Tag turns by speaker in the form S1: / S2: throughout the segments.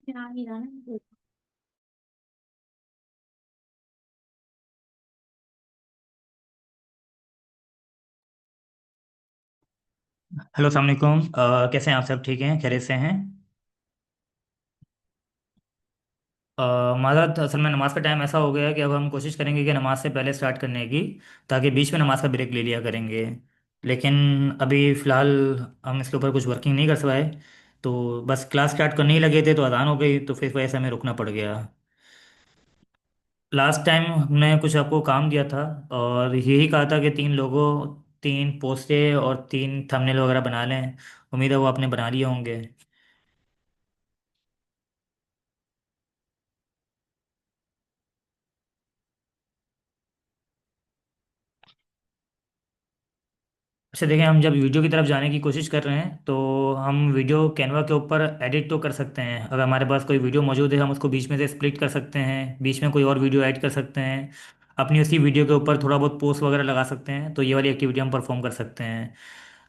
S1: Hello अस्सलाम वालेकुम। कैसे हैं आप? सब ठीक हैं? खैरियत से हैं? माज़रत, असल में नमाज का टाइम ऐसा हो गया है कि अब हम कोशिश करेंगे कि नमाज से पहले स्टार्ट करने की, ताकि बीच में नमाज का ब्रेक ले लिया करेंगे। लेकिन अभी फ़िलहाल हम इसके ऊपर कुछ वर्किंग नहीं कर पाए। तो बस क्लास स्टार्ट करने ही लगे थे तो अज़ान हो गई, तो फिर इस वजह से हमें रुकना पड़ गया। लास्ट टाइम हमने कुछ आपको काम दिया था, और यही कहा था कि 3 लोगों, 3 पोस्टें और 3 थंबनेल वगैरह बना लें। उम्मीद है वो आपने बना लिए होंगे। अच्छा देखिए, हम जब वीडियो की तरफ जाने की कोशिश कर रहे हैं तो हम वीडियो कैनवा के ऊपर एडिट तो कर सकते हैं। अगर हमारे पास कोई वीडियो मौजूद है, हम उसको बीच में से स्प्लिट कर सकते हैं, बीच में कोई और वीडियो ऐड कर सकते हैं, अपनी उसी वीडियो के ऊपर थोड़ा बहुत पोस्ट वगैरह लगा सकते हैं। तो ये वाली एक्टिविटी हम परफॉर्म कर सकते हैं।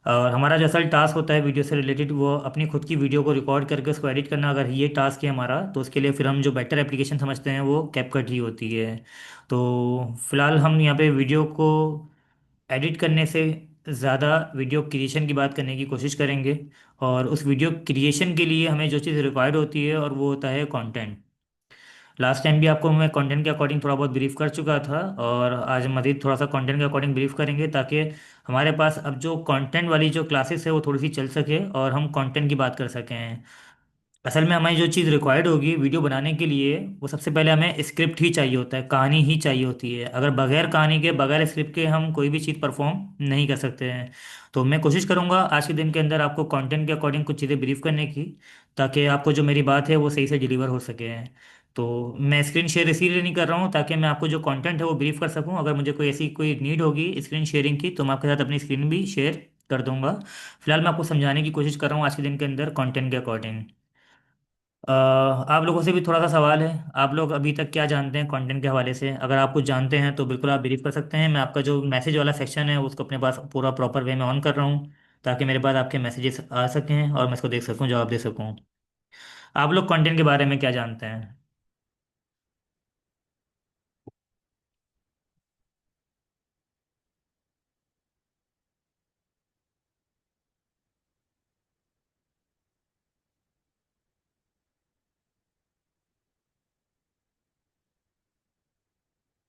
S1: और हमारा जो असल टास्क होता है वीडियो से रिलेटेड, वो अपनी खुद की वीडियो को रिकॉर्ड करके उसको एडिट करना। अगर ये टास्क है हमारा, तो उसके लिए फिर हम जो बेटर एप्लीकेशन समझते हैं वो कैपकट ही होती है। तो फिलहाल हम यहाँ पे वीडियो को एडिट करने से ज़्यादा वीडियो क्रिएशन की बात करने की कोशिश करेंगे। और उस वीडियो क्रिएशन के लिए हमें जो चीज़ रिक्वायर्ड होती है, और वो होता है कंटेंट। लास्ट टाइम भी आपको मैं कंटेंट के अकॉर्डिंग थोड़ा बहुत ब्रीफ कर चुका था, और आज मज़ीद थोड़ा सा कंटेंट के अकॉर्डिंग ब्रीफ करेंगे, ताकि हमारे पास अब जो कंटेंट वाली जो क्लासेस है वो थोड़ी सी चल सके और हम कंटेंट की बात कर सकें। असल में हमें जो चीज़ रिक्वायर्ड होगी वीडियो बनाने के लिए, वो सबसे पहले हमें स्क्रिप्ट ही चाहिए होता है, कहानी ही चाहिए होती है। अगर बगैर कहानी के, बगैर स्क्रिप्ट के हम कोई भी चीज़ परफॉर्म नहीं कर सकते हैं। तो मैं कोशिश करूंगा आज के दिन के अंदर आपको कंटेंट के अकॉर्डिंग कुछ चीज़ें ब्रीफ करने की, ताकि आपको जो मेरी बात है वो सही से डिलीवर हो सके। तो मैं स्क्रीन शेयर इसीलिए नहीं कर रहा हूँ ताकि मैं आपको जो कंटेंट है वो ब्रीफ कर सकूँ। अगर मुझे कोई ऐसी कोई नीड होगी स्क्रीन शेयरिंग की, तो मैं आपके साथ अपनी स्क्रीन भी शेयर कर दूंगा। फिलहाल मैं आपको समझाने की कोशिश कर रहा हूँ आज के दिन के अंदर कंटेंट के अकॉर्डिंग। आप लोगों से भी थोड़ा सा सवाल है। आप लोग अभी तक क्या जानते हैं कंटेंट के हवाले से? अगर आप कुछ जानते हैं तो बिल्कुल आप ब्रीफ कर सकते हैं। मैं आपका जो मैसेज वाला सेक्शन है उसको अपने पास पूरा प्रॉपर वे में ऑन कर रहा हूँ, ताकि मेरे पास आपके मैसेजेस आ सकें और मैं इसको देख सकूँ, जवाब दे सकूँ। आप लोग कंटेंट के बारे में क्या जानते हैं?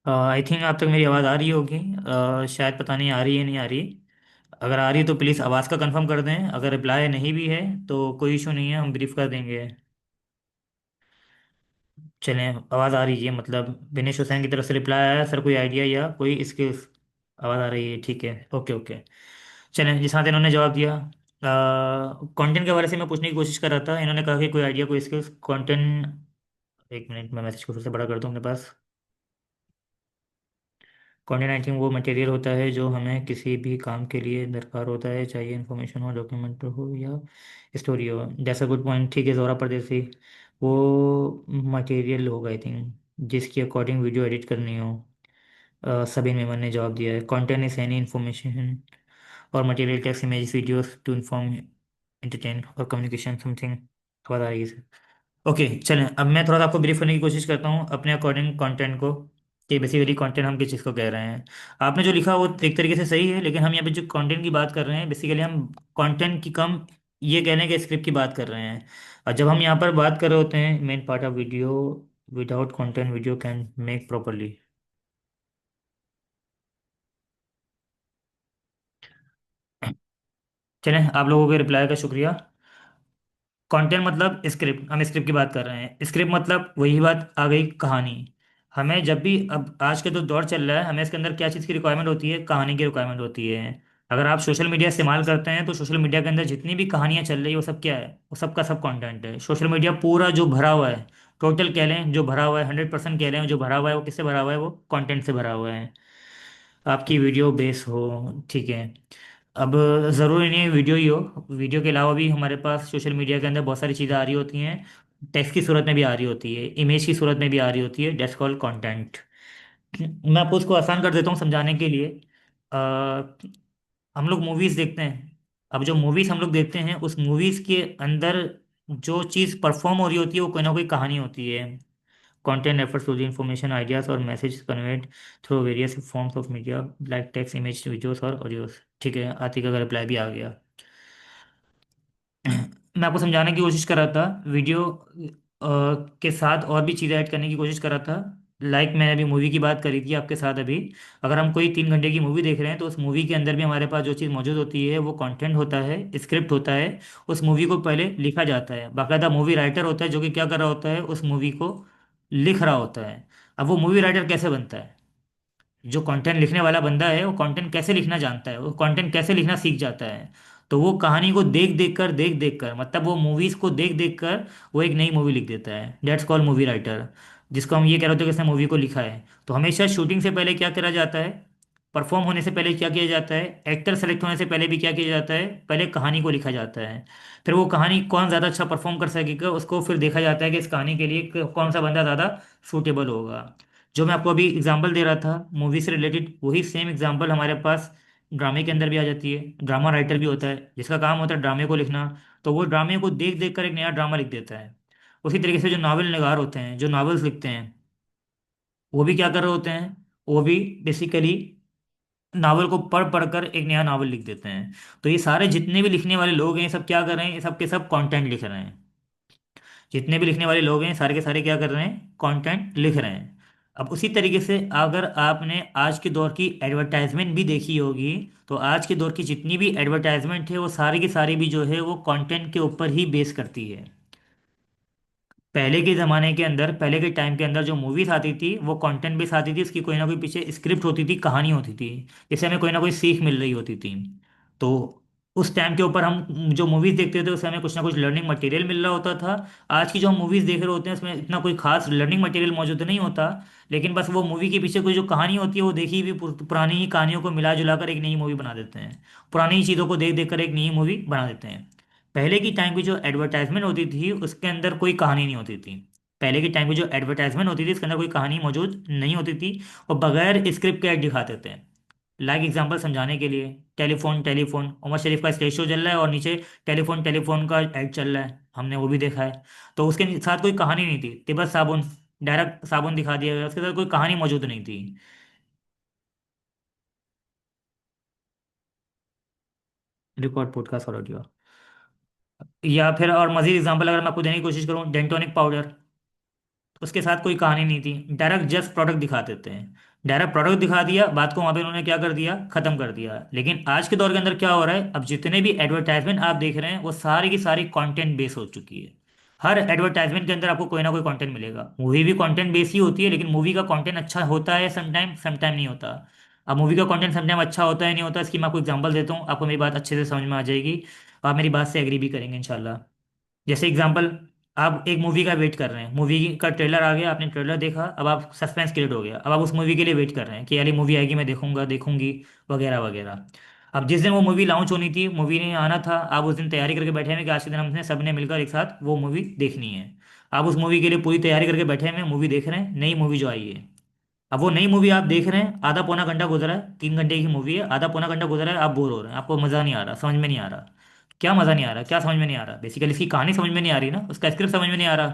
S1: आई थिंक आप तक मेरी आवाज़ आ रही होगी। शायद पता नहीं आ रही है नहीं आ रही। अगर आ रही है तो प्लीज़ आवाज़ का कंफर्म कर दें। अगर रिप्लाई नहीं भी है तो कोई इशू नहीं है, हम ब्रीफ कर देंगे। चलें, आवाज़ आ रही है, मतलब दिनेश हुसैन की तरफ से रिप्लाई आया, सर कोई आइडिया या कोई इसके? आवाज़ आ रही है, ठीक है, ओके ओके। चलें, जिस हाथ इन्होंने जवाब दिया। कंटेंट के बारे से मैं पूछने की कोशिश कर रहा था, इन्होंने कहा कि कोई आइडिया कोई इसके कंटेंट। एक मिनट, मैं मैसेज को फिर से बड़ा कर दूँ अपने पास। कंटेंट आई थिंक वो मटेरियल होता है जो हमें किसी भी काम के लिए दरकार होता है, चाहिए इन्फॉर्मेशन हो, डॉक्यूमेंट हो या स्टोरी हो। जैसा गुड पॉइंट, ठीक है, ज़ोरा परदेसी। वो मटेरियल होगा आई थिंक, जिसके अकॉर्डिंग वीडियो एडिट करनी हो। सबीन मेमन ने जवाब दिया है, कंटेंट इज एनी इन्फॉर्मेशन और material, text, image, videos to inform, entertain और कम्युनिकेशन समथिंग। आवाज़ आ रही है। ओके, चलें, अब मैं थोड़ा सा आपको ब्रीफ करने की कोशिश करता हूँ अपने अकॉर्डिंग कंटेंट को, कि बेसिकली कंटेंट हम किस चीज़ को कह रहे हैं। आपने जो लिखा वो एक तरीके से सही है, लेकिन हम यहाँ पे जो कंटेंट की बात कर रहे हैं, बेसिकली हम कंटेंट की कम, ये कहने के स्क्रिप्ट की बात कर रहे हैं। और जब हम यहाँ पर बात कर रहे होते हैं main part of video, without content video can make properly. चलें, आप लोगों के रिप्लाई का शुक्रिया। कंटेंट मतलब स्क्रिप्ट, हम स्क्रिप्ट की बात कर रहे हैं। स्क्रिप्ट मतलब वही बात आ गई, कहानी। हमें जब भी, अब आज के जो दौर चल रहा है, हमें इसके अंदर क्या चीज़ की रिक्वायरमेंट होती है? कहानी की रिक्वायरमेंट होती है। अगर आप सोशल मीडिया इस्तेमाल करते हैं तो सोशल मीडिया के अंदर जितनी भी कहानियां चल रही है वो सब क्या है? वो सब का सब कंटेंट है। सोशल मीडिया पूरा जो भरा हुआ है, टोटल कह लें जो भरा हुआ है, 100% कह लें जो भरा हुआ है, वो किससे भरा हुआ है? वो कंटेंट से भरा हुआ है। आपकी वीडियो बेस हो, ठीक है। अब ज़रूरी नहीं है वीडियो ही हो, वीडियो के अलावा भी हमारे पास सोशल मीडिया के अंदर बहुत सारी चीज़ें आ रही होती हैं। टेक्स्ट की सूरत में भी आ रही होती है, इमेज की सूरत में भी आ रही होती है, डेट्स कॉल्ड कंटेंट। मैं आपको उसको आसान कर देता हूँ समझाने के लिए। अ, हम लोग मूवीज़ देखते हैं। अब जो मूवीज़ हम लोग देखते हैं, उस मूवीज़ के अंदर जो चीज़ परफॉर्म हो रही होती है वो कोई ना कोई कहानी होती है। Content refers to the information ideas और message conveyed through various forms of media like text image videos और ऑडियोस। ठीक है, आतिका का रिप्लाई भी आ गया। मैं आपको समझाने की कोशिश कर रहा था, वीडियो के साथ और भी चीज़ें ऐड करने की कोशिश कर रहा था। मैंने अभी मूवी की बात करी थी आपके साथ अभी। अगर हम कोई 3 घंटे की मूवी देख रहे हैं तो उस मूवी के अंदर भी हमारे पास जो चीज़ मौजूद होती है वो कंटेंट होता है, स्क्रिप्ट होता है। उस मूवी को पहले लिखा जाता है, बाकायदा मूवी राइटर होता है जो कि क्या कर रहा होता है, उस मूवी को लिख रहा होता है। अब वो मूवी राइटर कैसे बनता है? जो कंटेंट लिखने वाला बंदा है वो कंटेंट कैसे लिखना जानता है, वो कंटेंट कैसे लिखना सीख जाता है। तो वो कहानी को देख देख कर, मतलब वो मूवीज को देख कर वो एक नई मूवी लिख देता है। That's called movie writer. जिसको हम ये कह रहे होते हैं कि इसने मूवी को लिखा है। तो हमेशा शूटिंग से पहले क्या करा जाता है, परफॉर्म होने से पहले क्या किया जाता है, एक्टर सेलेक्ट होने से पहले भी क्या किया जाता है, पहले कहानी को लिखा जाता है। फिर वो कहानी कौन ज़्यादा अच्छा परफॉर्म कर सकेगा उसको फिर देखा जाता है कि इस कहानी के लिए कौन सा बंदा ज़्यादा सूटेबल होगा। जो मैं आपको अभी एग्जांपल दे रहा था मूवी से रिलेटेड, वही सेम एग्जांपल हमारे पास ड्रामे के अंदर भी आ जाती है। ड्रामा राइटर भी होता है जिसका काम होता है ड्रामे को लिखना। तो वो ड्रामे को देख देख कर एक नया ड्रामा लिख देता है। उसी तरीके से जो नावल निगार होते हैं, जो नावल्स लिखते हैं, वो भी क्या कर रहे होते हैं, वो भी बेसिकली नावल को पढ़ पढ़ कर एक नया नावल लिख देते हैं। तो ये सारे जितने भी लिखने वाले लोग हैं ये सब क्या कर रहे हैं, ये सब के सब कंटेंट लिख रहे हैं। जितने भी लिखने वाले लोग हैं सारे के सारे क्या कर रहे हैं, कंटेंट लिख रहे हैं। अब उसी तरीके से अगर आपने आज के दौर की एडवर्टाइजमेंट भी देखी होगी, तो आज के दौर की जितनी भी एडवर्टाइजमेंट है वो सारी की सारी भी जो है वो कंटेंट के ऊपर ही बेस करती है। पहले के ज़माने के अंदर, पहले के टाइम के अंदर जो मूवीज आती थी वो कंटेंट बेस आती थी, उसकी कोई ना कोई पीछे स्क्रिप्ट होती थी, कहानी होती थी, जिससे हमें कोई ना कोई सीख मिल रही होती थी। तो उस टाइम के ऊपर हम जो मूवीज देखते थे उससे हमें कुछ ना कुछ लर्निंग मटेरियल मिल रहा होता था। आज की जो हम मूवीज देख रहे होते हैं उसमें इतना कोई खास लर्निंग मटेरियल मौजूद नहीं होता। लेकिन बस वो मूवी के पीछे कोई जो कहानी होती है वो देखी हुई पुरानी ही कहानियों को मिला जुला कर एक नई मूवी बना देते हैं। पुरानी ही चीज़ों को देख देख कर एक नई मूवी बना देते हैं। पहले की टाइम की जो एडवर्टाइजमेंट होती थी उसके अंदर कोई कहानी नहीं होती थी। पहले के टाइम की जो एडवर्टाइजमेंट होती थी उसके अंदर कोई कहानी मौजूद नहीं होती थी। और बगैर स्क्रिप्ट के ऐड दिखाते थे। लाइक एग्जांपल समझाने के लिए, टेलीफोन टेलीफोन, उमर शरीफ का स्टेज शो चल रहा है और नीचे टेलीफोन टेलीफोन का ऐड चल रहा है, हमने वो भी देखा है। तो उसके साथ कोई कहानी नहीं थी, तिब्बत साबुन, डायरेक्ट साबुन दिखा दिया गया, उसके साथ कोई कहानी मौजूद नहीं थी। रिकॉर्ड पॉडकास्ट और ऑडियो। या फिर और मजीद एग्जांपल अगर मैं आपको देने की कोशिश करूँ, डेंटोनिक पाउडर, उसके साथ कोई कहानी नहीं थी, डायरेक्ट जस्ट प्रोडक्ट दिखा देते हैं। डायरेक्ट प्रोडक्ट दिखा दिया, बात को वहां पे उन्होंने क्या कर दिया, खत्म कर दिया। लेकिन आज के दौर के अंदर क्या हो रहा है, अब जितने भी एडवर्टाइजमेंट आप देख रहे हैं वो सारी की सारी कंटेंट बेस हो चुकी है। हर एडवर्टाइजमेंट के अंदर आपको कोई ना कोई कंटेंट मिलेगा। मूवी भी कंटेंट बेस ही होती है, लेकिन मूवी का कंटेंट अच्छा होता है समटाइम, समटाइम नहीं होता। अब मूवी का कंटेंट समटाइम अच्छा होता है नहीं होता, इसकी मैं आपको एग्जांपल देता हूँ, आपको मेरी बात अच्छे से समझ में आ जाएगी। आप मेरी बात से एग्री भी करेंगे इंशाल्लाह। जैसे एग्जांपल, आप एक मूवी का वेट कर रहे हैं, मूवी का ट्रेलर आ गया, आपने ट्रेलर देखा, अब आप सस्पेंस क्रिएट हो गया, अब आप उस मूवी के लिए वेट कर रहे हैं कि यार ये मूवी आएगी, मैं देखूंगा देखूंगी वगैरह वगैरह। अब जिस दिन वो मूवी लॉन्च होनी थी, मूवी ने आना था, आप उस दिन तैयारी करके बैठे हैं कि आज के दिन हमने सबने मिलकर एक साथ वो मूवी देखनी है। आप उस मूवी के लिए पूरी तैयारी करके बैठे हैं, मूवी देख रहे हैं, नई मूवी जो आई है। अब वो नई मूवी आप देख रहे हैं, आधा पौना घंटा गुजरा है, 3 घंटे की मूवी है, आधा पौना घंटा गुजरा है, आप बोर हो रहे हैं, आपको मज़ा नहीं आ रहा, समझ में नहीं आ रहा। क्या मज़ा नहीं आ रहा, क्या समझ में नहीं आ रहा, बेसिकली इसकी कहानी समझ में नहीं आ रही ना, उसका स्क्रिप्ट समझ में नहीं आ रहा।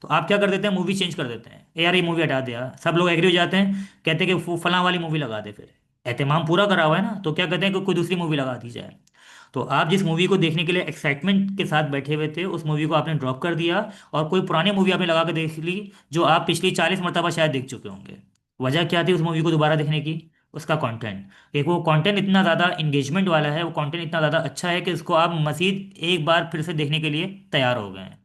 S1: तो आप क्या कर देते हैं, मूवी चेंज कर देते हैं, "ए यार ये मूवी हटा दिया", सब लोग एग्री हो जाते हैं, कहते हैं कि फलां वाली मूवी लगा दे। फिर एहतमाम पूरा करा हुआ है ना, तो क्या कहते हैं कि कोई दूसरी मूवी लगा दी जाए। तो आप जिस मूवी को देखने के लिए एक्साइटमेंट के साथ बैठे हुए थे उस मूवी को आपने ड्रॉप कर दिया और कोई पुरानी मूवी आपने लगा के देख ली, जो आप पिछली 40 मरतबा शायद देख चुके होंगे। वजह क्या थी उस मूवी को दोबारा देखने की? उसका कंटेंट। एक वो कंटेंट इतना ज़्यादा इंगेजमेंट वाला है, वो कंटेंट इतना ज़्यादा अच्छा है कि उसको आप मज़ीद एक बार फिर से देखने के लिए तैयार हो गए हैं।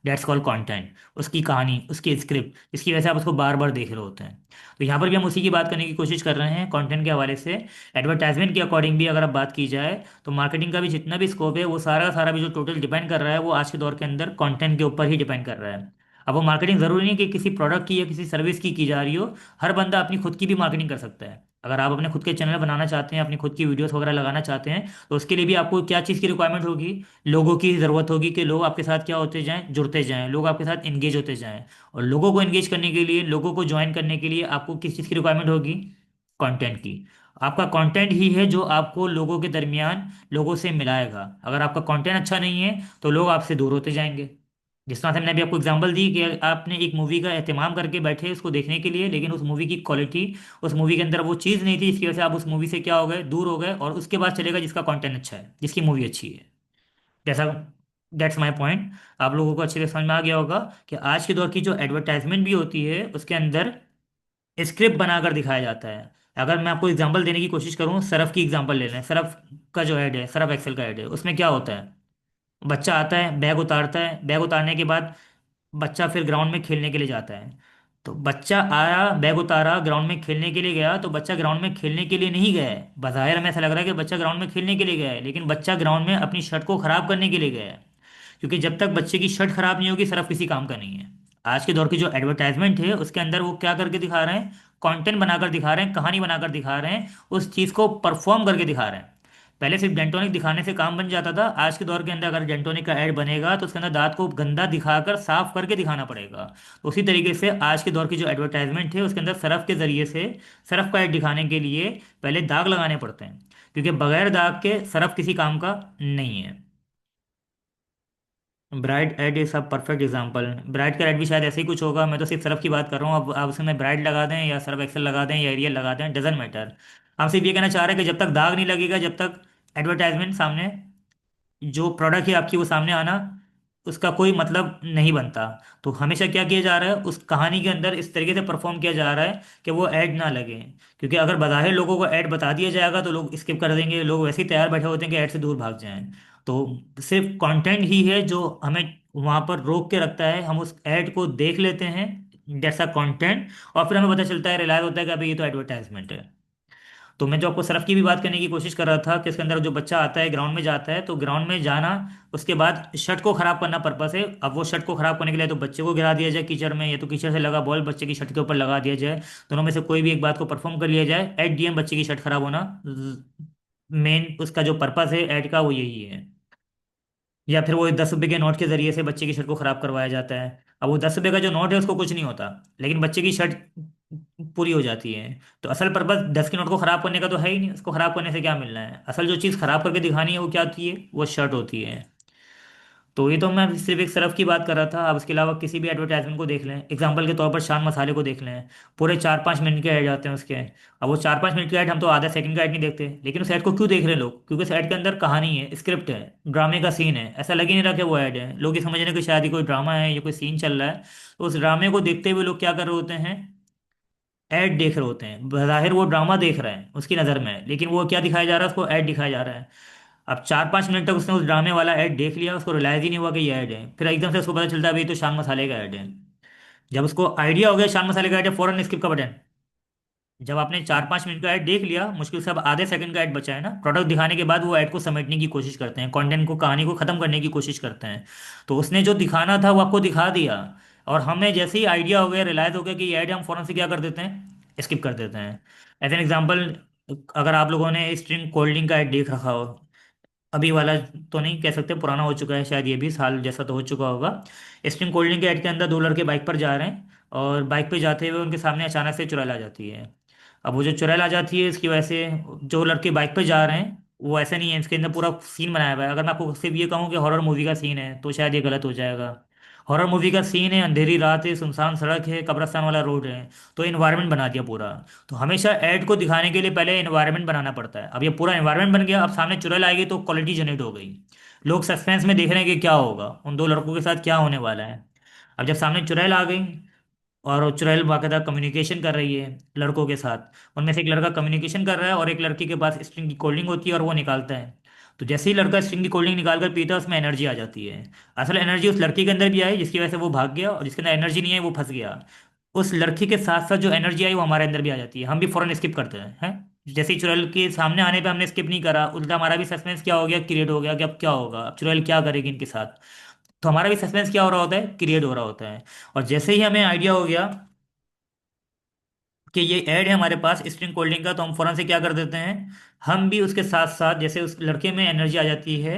S1: That's called content. उसकी कहानी, उसकी स्क्रिप्ट, इसकी वजह से आप उसको बार बार देख रहे होते हैं। तो यहाँ पर भी हम उसी की बात करने की कोशिश कर रहे हैं कंटेंट के हवाले से। एडवर्टाइजमेंट के अकॉर्डिंग भी अगर आप बात की जाए तो मार्केटिंग का भी जितना भी स्कोप है वो सारा का सारा भी जो टोटल डिपेंड कर रहा है वो आज के दौर के अंदर कंटेंट के ऊपर ही डिपेंड कर रहा है। अब वो मार्केटिंग ज़रूरी नहीं कि किसी प्रोडक्ट की या किसी सर्विस की जा रही हो। हर बंदा अपनी खुद की भी मार्केटिंग कर सकता है। अगर आप अपने खुद के चैनल बनाना चाहते हैं, अपनी खुद की वीडियोस वगैरह लगाना चाहते हैं, तो उसके लिए भी आपको क्या चीज़ की रिक्वायरमेंट होगी, लोगों की ज़रूरत होगी कि लोग आपके साथ क्या होते जाएं, जुड़ते जाएं, लोग आपके साथ इंगेज होते जाएं। और लोगों को इंगेज करने के लिए, लोगों को ज्वाइन करने के लिए आपको किस चीज़ की रिक्वायरमेंट होगी, कंटेंट की। आपका कंटेंट ही है जो आपको लोगों के दरमियान लोगों से मिलाएगा। अगर आपका कंटेंट अच्छा नहीं है तो लोग आपसे दूर होते जाएंगे। जिस तरह से मैंने अभी आपको एग्जांपल दी कि आपने एक मूवी का एहतमाम करके बैठे उसको देखने के लिए, लेकिन उस मूवी की क्वालिटी, उस मूवी के अंदर वो चीज़ नहीं थी, इसकी वजह से आप उस मूवी से क्या हो गए, दूर हो गए, और उसके बाद चलेगा जिसका कंटेंट अच्छा है, जिसकी मूवी अच्छी है। जैसा, दैट्स माय पॉइंट। आप लोगों को अच्छे से समझ में आ गया होगा कि आज के दौर की जो एडवर्टाइजमेंट भी होती है उसके अंदर स्क्रिप्ट बनाकर दिखाया जाता है। अगर मैं आपको एग्जांपल देने की कोशिश करूं, सरफ की एग्जांपल ले लें। सरफ का जो ऐड है, सरफ एक्सेल का ऐड है, उसमें क्या होता है, बच्चा आता है, बैग उतारता है, बैग उतारने के बाद बच्चा फिर ग्राउंड में खेलने के लिए जाता है। तो बच्चा आया, बैग उतारा, ग्राउंड में खेलने के लिए गया, तो बच्चा ग्राउंड में खेलने के लिए नहीं गया है। बाहर हमें ऐसा लग रहा है कि बच्चा ग्राउंड में खेलने के लिए गया है, लेकिन बच्चा ग्राउंड में अपनी शर्ट को खराब करने के लिए गया है। क्योंकि जब तक बच्चे की शर्ट खराब नहीं होगी, सिर्फ किसी काम का नहीं है। आज के दौर की जो एडवर्टाइजमेंट है उसके अंदर वो क्या करके दिखा रहे हैं, कंटेंट बनाकर दिखा रहे हैं, कहानी बनाकर दिखा रहे हैं, उस चीज़ को परफॉर्म करके दिखा रहे हैं। पहले सिर्फ डेंटोनिक दिखाने से काम बन जाता था, आज के दौर के अंदर अगर डेंटोनिक का ऐड बनेगा तो उसके अंदर दांत को गंदा दिखाकर साफ करके दिखाना पड़ेगा। तो उसी तरीके से आज के दौर की जो एडवर्टाइजमेंट है उसके अंदर सरफ के जरिए से, सरफ का ऐड दिखाने के लिए पहले दाग लगाने पड़ते हैं, क्योंकि बगैर दाग के सरफ किसी काम का नहीं है। Bright ad is a perfect example. Bright का एड भी शायद ऐसे ही कुछ होगा, मैं तो सिर्फ सरफ की बात कर रहा हूँ। अब आप उसमें ब्राइट लगा दें या सर्फ एक्सेल लगा दें या एरियल लगा दें, डजेंट मैटर। हम सिर्फ ये कहना चाह रहे हैं कि जब तक दाग नहीं लगेगा, जब तक एडवर्टाइजमेंट सामने, जो प्रोडक्ट है आपकी वो सामने आना, उसका कोई मतलब नहीं बनता। तो हमेशा क्या किया जा रहा है, उस कहानी के अंदर इस तरीके से परफॉर्म किया जा रहा है कि वो ऐड ना लगे। क्योंकि अगर बज़ाहिर लोगों को ऐड बता दिया जाएगा तो लोग स्किप कर देंगे, लोग वैसे ही तैयार बैठे होते हैं कि ऐड से दूर भाग जाएं। तो सिर्फ कंटेंट ही है जो हमें वहां पर रोक के रखता है। हम उस ऐड को देख लेते हैं जैसा कंटेंट, और फिर हमें पता चलता है, रियलाइज होता है कि अभी ये तो एडवर्टाइजमेंट है। तो मैं जो आपको सरफ की भी बात करने की कोशिश कर रहा था कि इसके अंदर जो बच्चा आता है, ग्राउंड में जाता है, तो ग्राउंड में जाना, उसके बाद शर्ट को खराब करना पर्पस है। अब वो शर्ट को खराब करने के लिए तो बच्चे को गिरा दिया जाए कीचड़ में, या तो कीचड़ से लगा बॉल बच्चे की शर्ट के ऊपर लगा दिया जाए, दोनों में से कोई भी एक बात को परफॉर्म कर लिया जाए, एट डी एम बच्चे की शर्ट खराब होना मेन उसका जो पर्पस है ऐड का, वो यही है। या फिर वो 10 रुपए के नोट के जरिए से बच्चे की शर्ट को खराब करवाया जाता है। अब वो 10 रुपए का जो नोट है उसको कुछ नहीं होता, लेकिन बच्चे की शर्ट पूरी हो जाती है। तो असल पर्पस 10 के नोट को खराब करने का तो है ही नहीं, उसको खराब करने से क्या मिलना है। असल जो चीज़ खराब करके दिखानी है वो क्या होती है, वो शर्ट होती है। तो ये तो मैं सिर्फ एक सरफ की बात कर रहा था। अब इसके अलावा किसी भी एडवर्टाइजमेंट को देख लें, एग्जांपल के तौर पर शान मसाले को देख लें। पूरे 4-5 मिनट के ऐड आते हैं उसके। अब वो 4-5 मिनट के ऐड, हम तो आधा सेकंड का ऐड नहीं देखते, लेकिन उस ऐड को क्यों देख रहे हैं लोग, क्योंकि उस ऐड के अंदर कहानी है, स्क्रिप्ट है, ड्रामे का सीन है। ऐसा लग ही नहीं रहा कि वो ऐड है, लोग ये समझ रहे हैं कि शायद ये कोई ड्रामा है या कोई सीन चल रहा है। तो उस ड्रामे को देखते हुए लोग क्या कर रहे होते हैं, ऐड देख रहे होते हैं। बज़ाहिर वो ड्रामा देख रहे हैं उसकी नज़र में, लेकिन वो क्या दिखाया जा रहा है, उसको ऐड दिखाया जा रहा है। अब 4-5 मिनट तक उसने उस ड्रामे वाला ऐड देख लिया, उसको रियलाइज ही नहीं हुआ कि ये ऐड है, फिर एकदम से उसको पता चलता है भाई ये तो शान मसाले का ऐड है। जब उसको आइडिया हो गया शान मसाले का ऐड है, फौरन स्किप का बटन। जब आपने 4-5 मिनट का ऐड देख लिया, मुश्किल से अब आधे सेकंड का ऐड बचा है ना, प्रोडक्ट दिखाने के बाद वो ऐड को समेटने की कोशिश करते हैं, कंटेंट को, कहानी को खत्म करने की कोशिश करते हैं। तो उसने जो दिखाना था वो आपको दिखा दिया, और हमें जैसे ही आइडिया हो गया, रियलाइज हो गया कि ये ऐड है, हम फौरन से क्या कर देते हैं, स्किप कर देते हैं। एज एन एग्जाम्पल, अगर आप लोगों ने स्ट्रिंग कोल्ड ड्रिंक का ऐड देख रखा हो, अभी वाला तो नहीं कह सकते, पुराना हो चुका है शायद, ये भी साल जैसा तो हो चुका होगा। स्प्रिंग कोल्ड ड्रिंक के ऐड के अंदर दो लड़के बाइक पर जा रहे हैं, और बाइक पे जाते हुए उनके सामने अचानक से चुड़ैल आ जाती है। अब वो जो चुड़ैल आ जाती है इसकी वजह से जो लड़के बाइक पे जा रहे हैं, वो ऐसा नहीं है, इसके अंदर पूरा सीन बनाया हुआ है। अगर मैं आपको सिर्फ ये कहूँ कि हॉरर मूवी का सीन है तो शायद ये गलत हो जाएगा। हॉरर मूवी का सीन है, अंधेरी रात है, सुनसान सड़क है, कब्रिस्तान वाला रोड है, तो इन्वायरमेंट बना दिया पूरा। तो हमेशा ऐड को दिखाने के लिए पहले इन्वायरमेंट बनाना पड़ता है। अब ये पूरा इन्वायरमेंट बन गया, अब सामने चुड़ैल आएगी तो क्वालिटी जनरेट हो गई। लोग सस्पेंस में देख रहे हैं कि क्या होगा, उन दो लड़कों के साथ क्या होने वाला है। अब जब सामने चुड़ैल आ गई, और वो चुड़ैल बाकायदा कम्युनिकेशन कर रही है लड़कों के साथ, उनमें से एक लड़का कम्युनिकेशन कर रहा है और एक लड़की के पास स्ट्रिंग की कोल्ड ड्रिंक होती है और वो निकालता है। तो जैसे ही लड़का स्ट्रिंग की कोल्ड ड्रिंक निकाल कर पीता है, उसमें एनर्जी आ जाती है। असल एनर्जी उस लड़की के अंदर भी आई जिसकी वजह से वो भाग गया, और जिसके अंदर एनर्जी नहीं है वो फंस गया। उस लड़की के साथ साथ जो एनर्जी आई वो हमारे अंदर भी आ जाती है, हम भी फौरन स्किप करते हैं। जैसे ही चुड़ैल के सामने आने पे हमने स्किप नहीं करा, उल्टा हमारा भी सस्पेंस क्या हो गया, क्रिएट हो गया कि अब क्या होगा, अब चुड़ैल क्या करेगी इनके साथ। तो हमारा भी सस्पेंस क्या हो रहा होता है, क्रिएट हो रहा होता है। और जैसे ही हमें आइडिया हो गया कि ये ऐड है हमारे पास स्ट्रिंग कोल्ड ड्रिंक का, तो हम फौरन से क्या कर देते हैं, हम भी उसके साथ साथ, जैसे उस लड़के में एनर्जी आ जाती है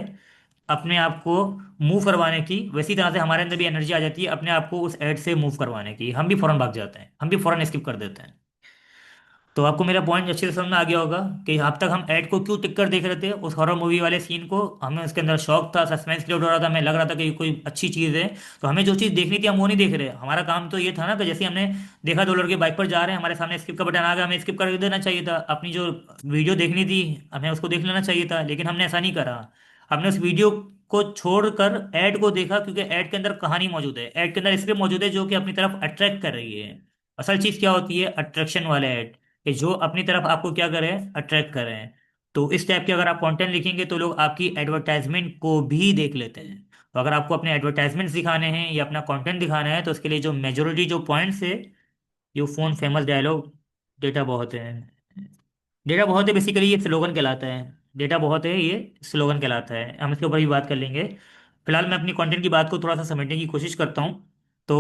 S1: अपने आप को मूव करवाने की, वैसी तरह से हमारे अंदर भी एनर्जी आ जाती है अपने आप को उस ऐड से मूव करवाने की, हम भी फौरन भाग जाते हैं, हम भी फौरन स्किप कर देते हैं। तो आपको मेरा पॉइंट अच्छे से समझ में आ गया होगा कि अब तक हम ऐड को क्यों टिक कर देख रहे थे, उस हॉरर मूवी वाले सीन को। हमें उसके अंदर शौक था, सस्पेंस क्रिएट हो रहा था, हमें लग रहा था कि ये कोई अच्छी चीज़ है। तो हमें जो चीज़ देखनी थी हम वो नहीं देख रहे। हमारा काम तो ये था ना कि जैसे हमने देखा दो लड़के बाइक पर जा रहे हैं, हमारे सामने स्किप का बटन आ गया, हमें स्किप कर देना चाहिए था। अपनी जो वीडियो देखनी थी हमें उसको देख लेना चाहिए था, लेकिन हमने ऐसा नहीं करा। हमने उस वीडियो को छोड़कर ऐड को देखा, क्योंकि ऐड के अंदर कहानी मौजूद है, ऐड के अंदर स्क्रिप्ट मौजूद है जो कि अपनी तरफ अट्रैक्ट कर रही है। असल चीज़ क्या होती है, अट्रैक्शन वाले ऐड, कि जो अपनी तरफ आपको क्या करें, अट्रैक्ट करें। तो इस टाइप के अगर आप कंटेंट लिखेंगे तो लोग आपकी एडवर्टाइजमेंट को भी देख लेते हैं। तो अगर आपको अपने एडवर्टाइजमेंट्स दिखाने हैं या अपना कंटेंट दिखाना है, तो उसके लिए जो मेजोरिटी जो पॉइंट्स है, यो फोन फेमस डायलॉग, डेटा बहुत है। डेटा बहुत है बेसिकली ये स्लोगन कहलाता है। डेटा बहुत है ये स्लोगन कहलाता है, हम इसके ऊपर भी बात कर लेंगे। फिलहाल मैं अपनी कंटेंट की बात को थोड़ा सा समझने की कोशिश करता हूँ। तो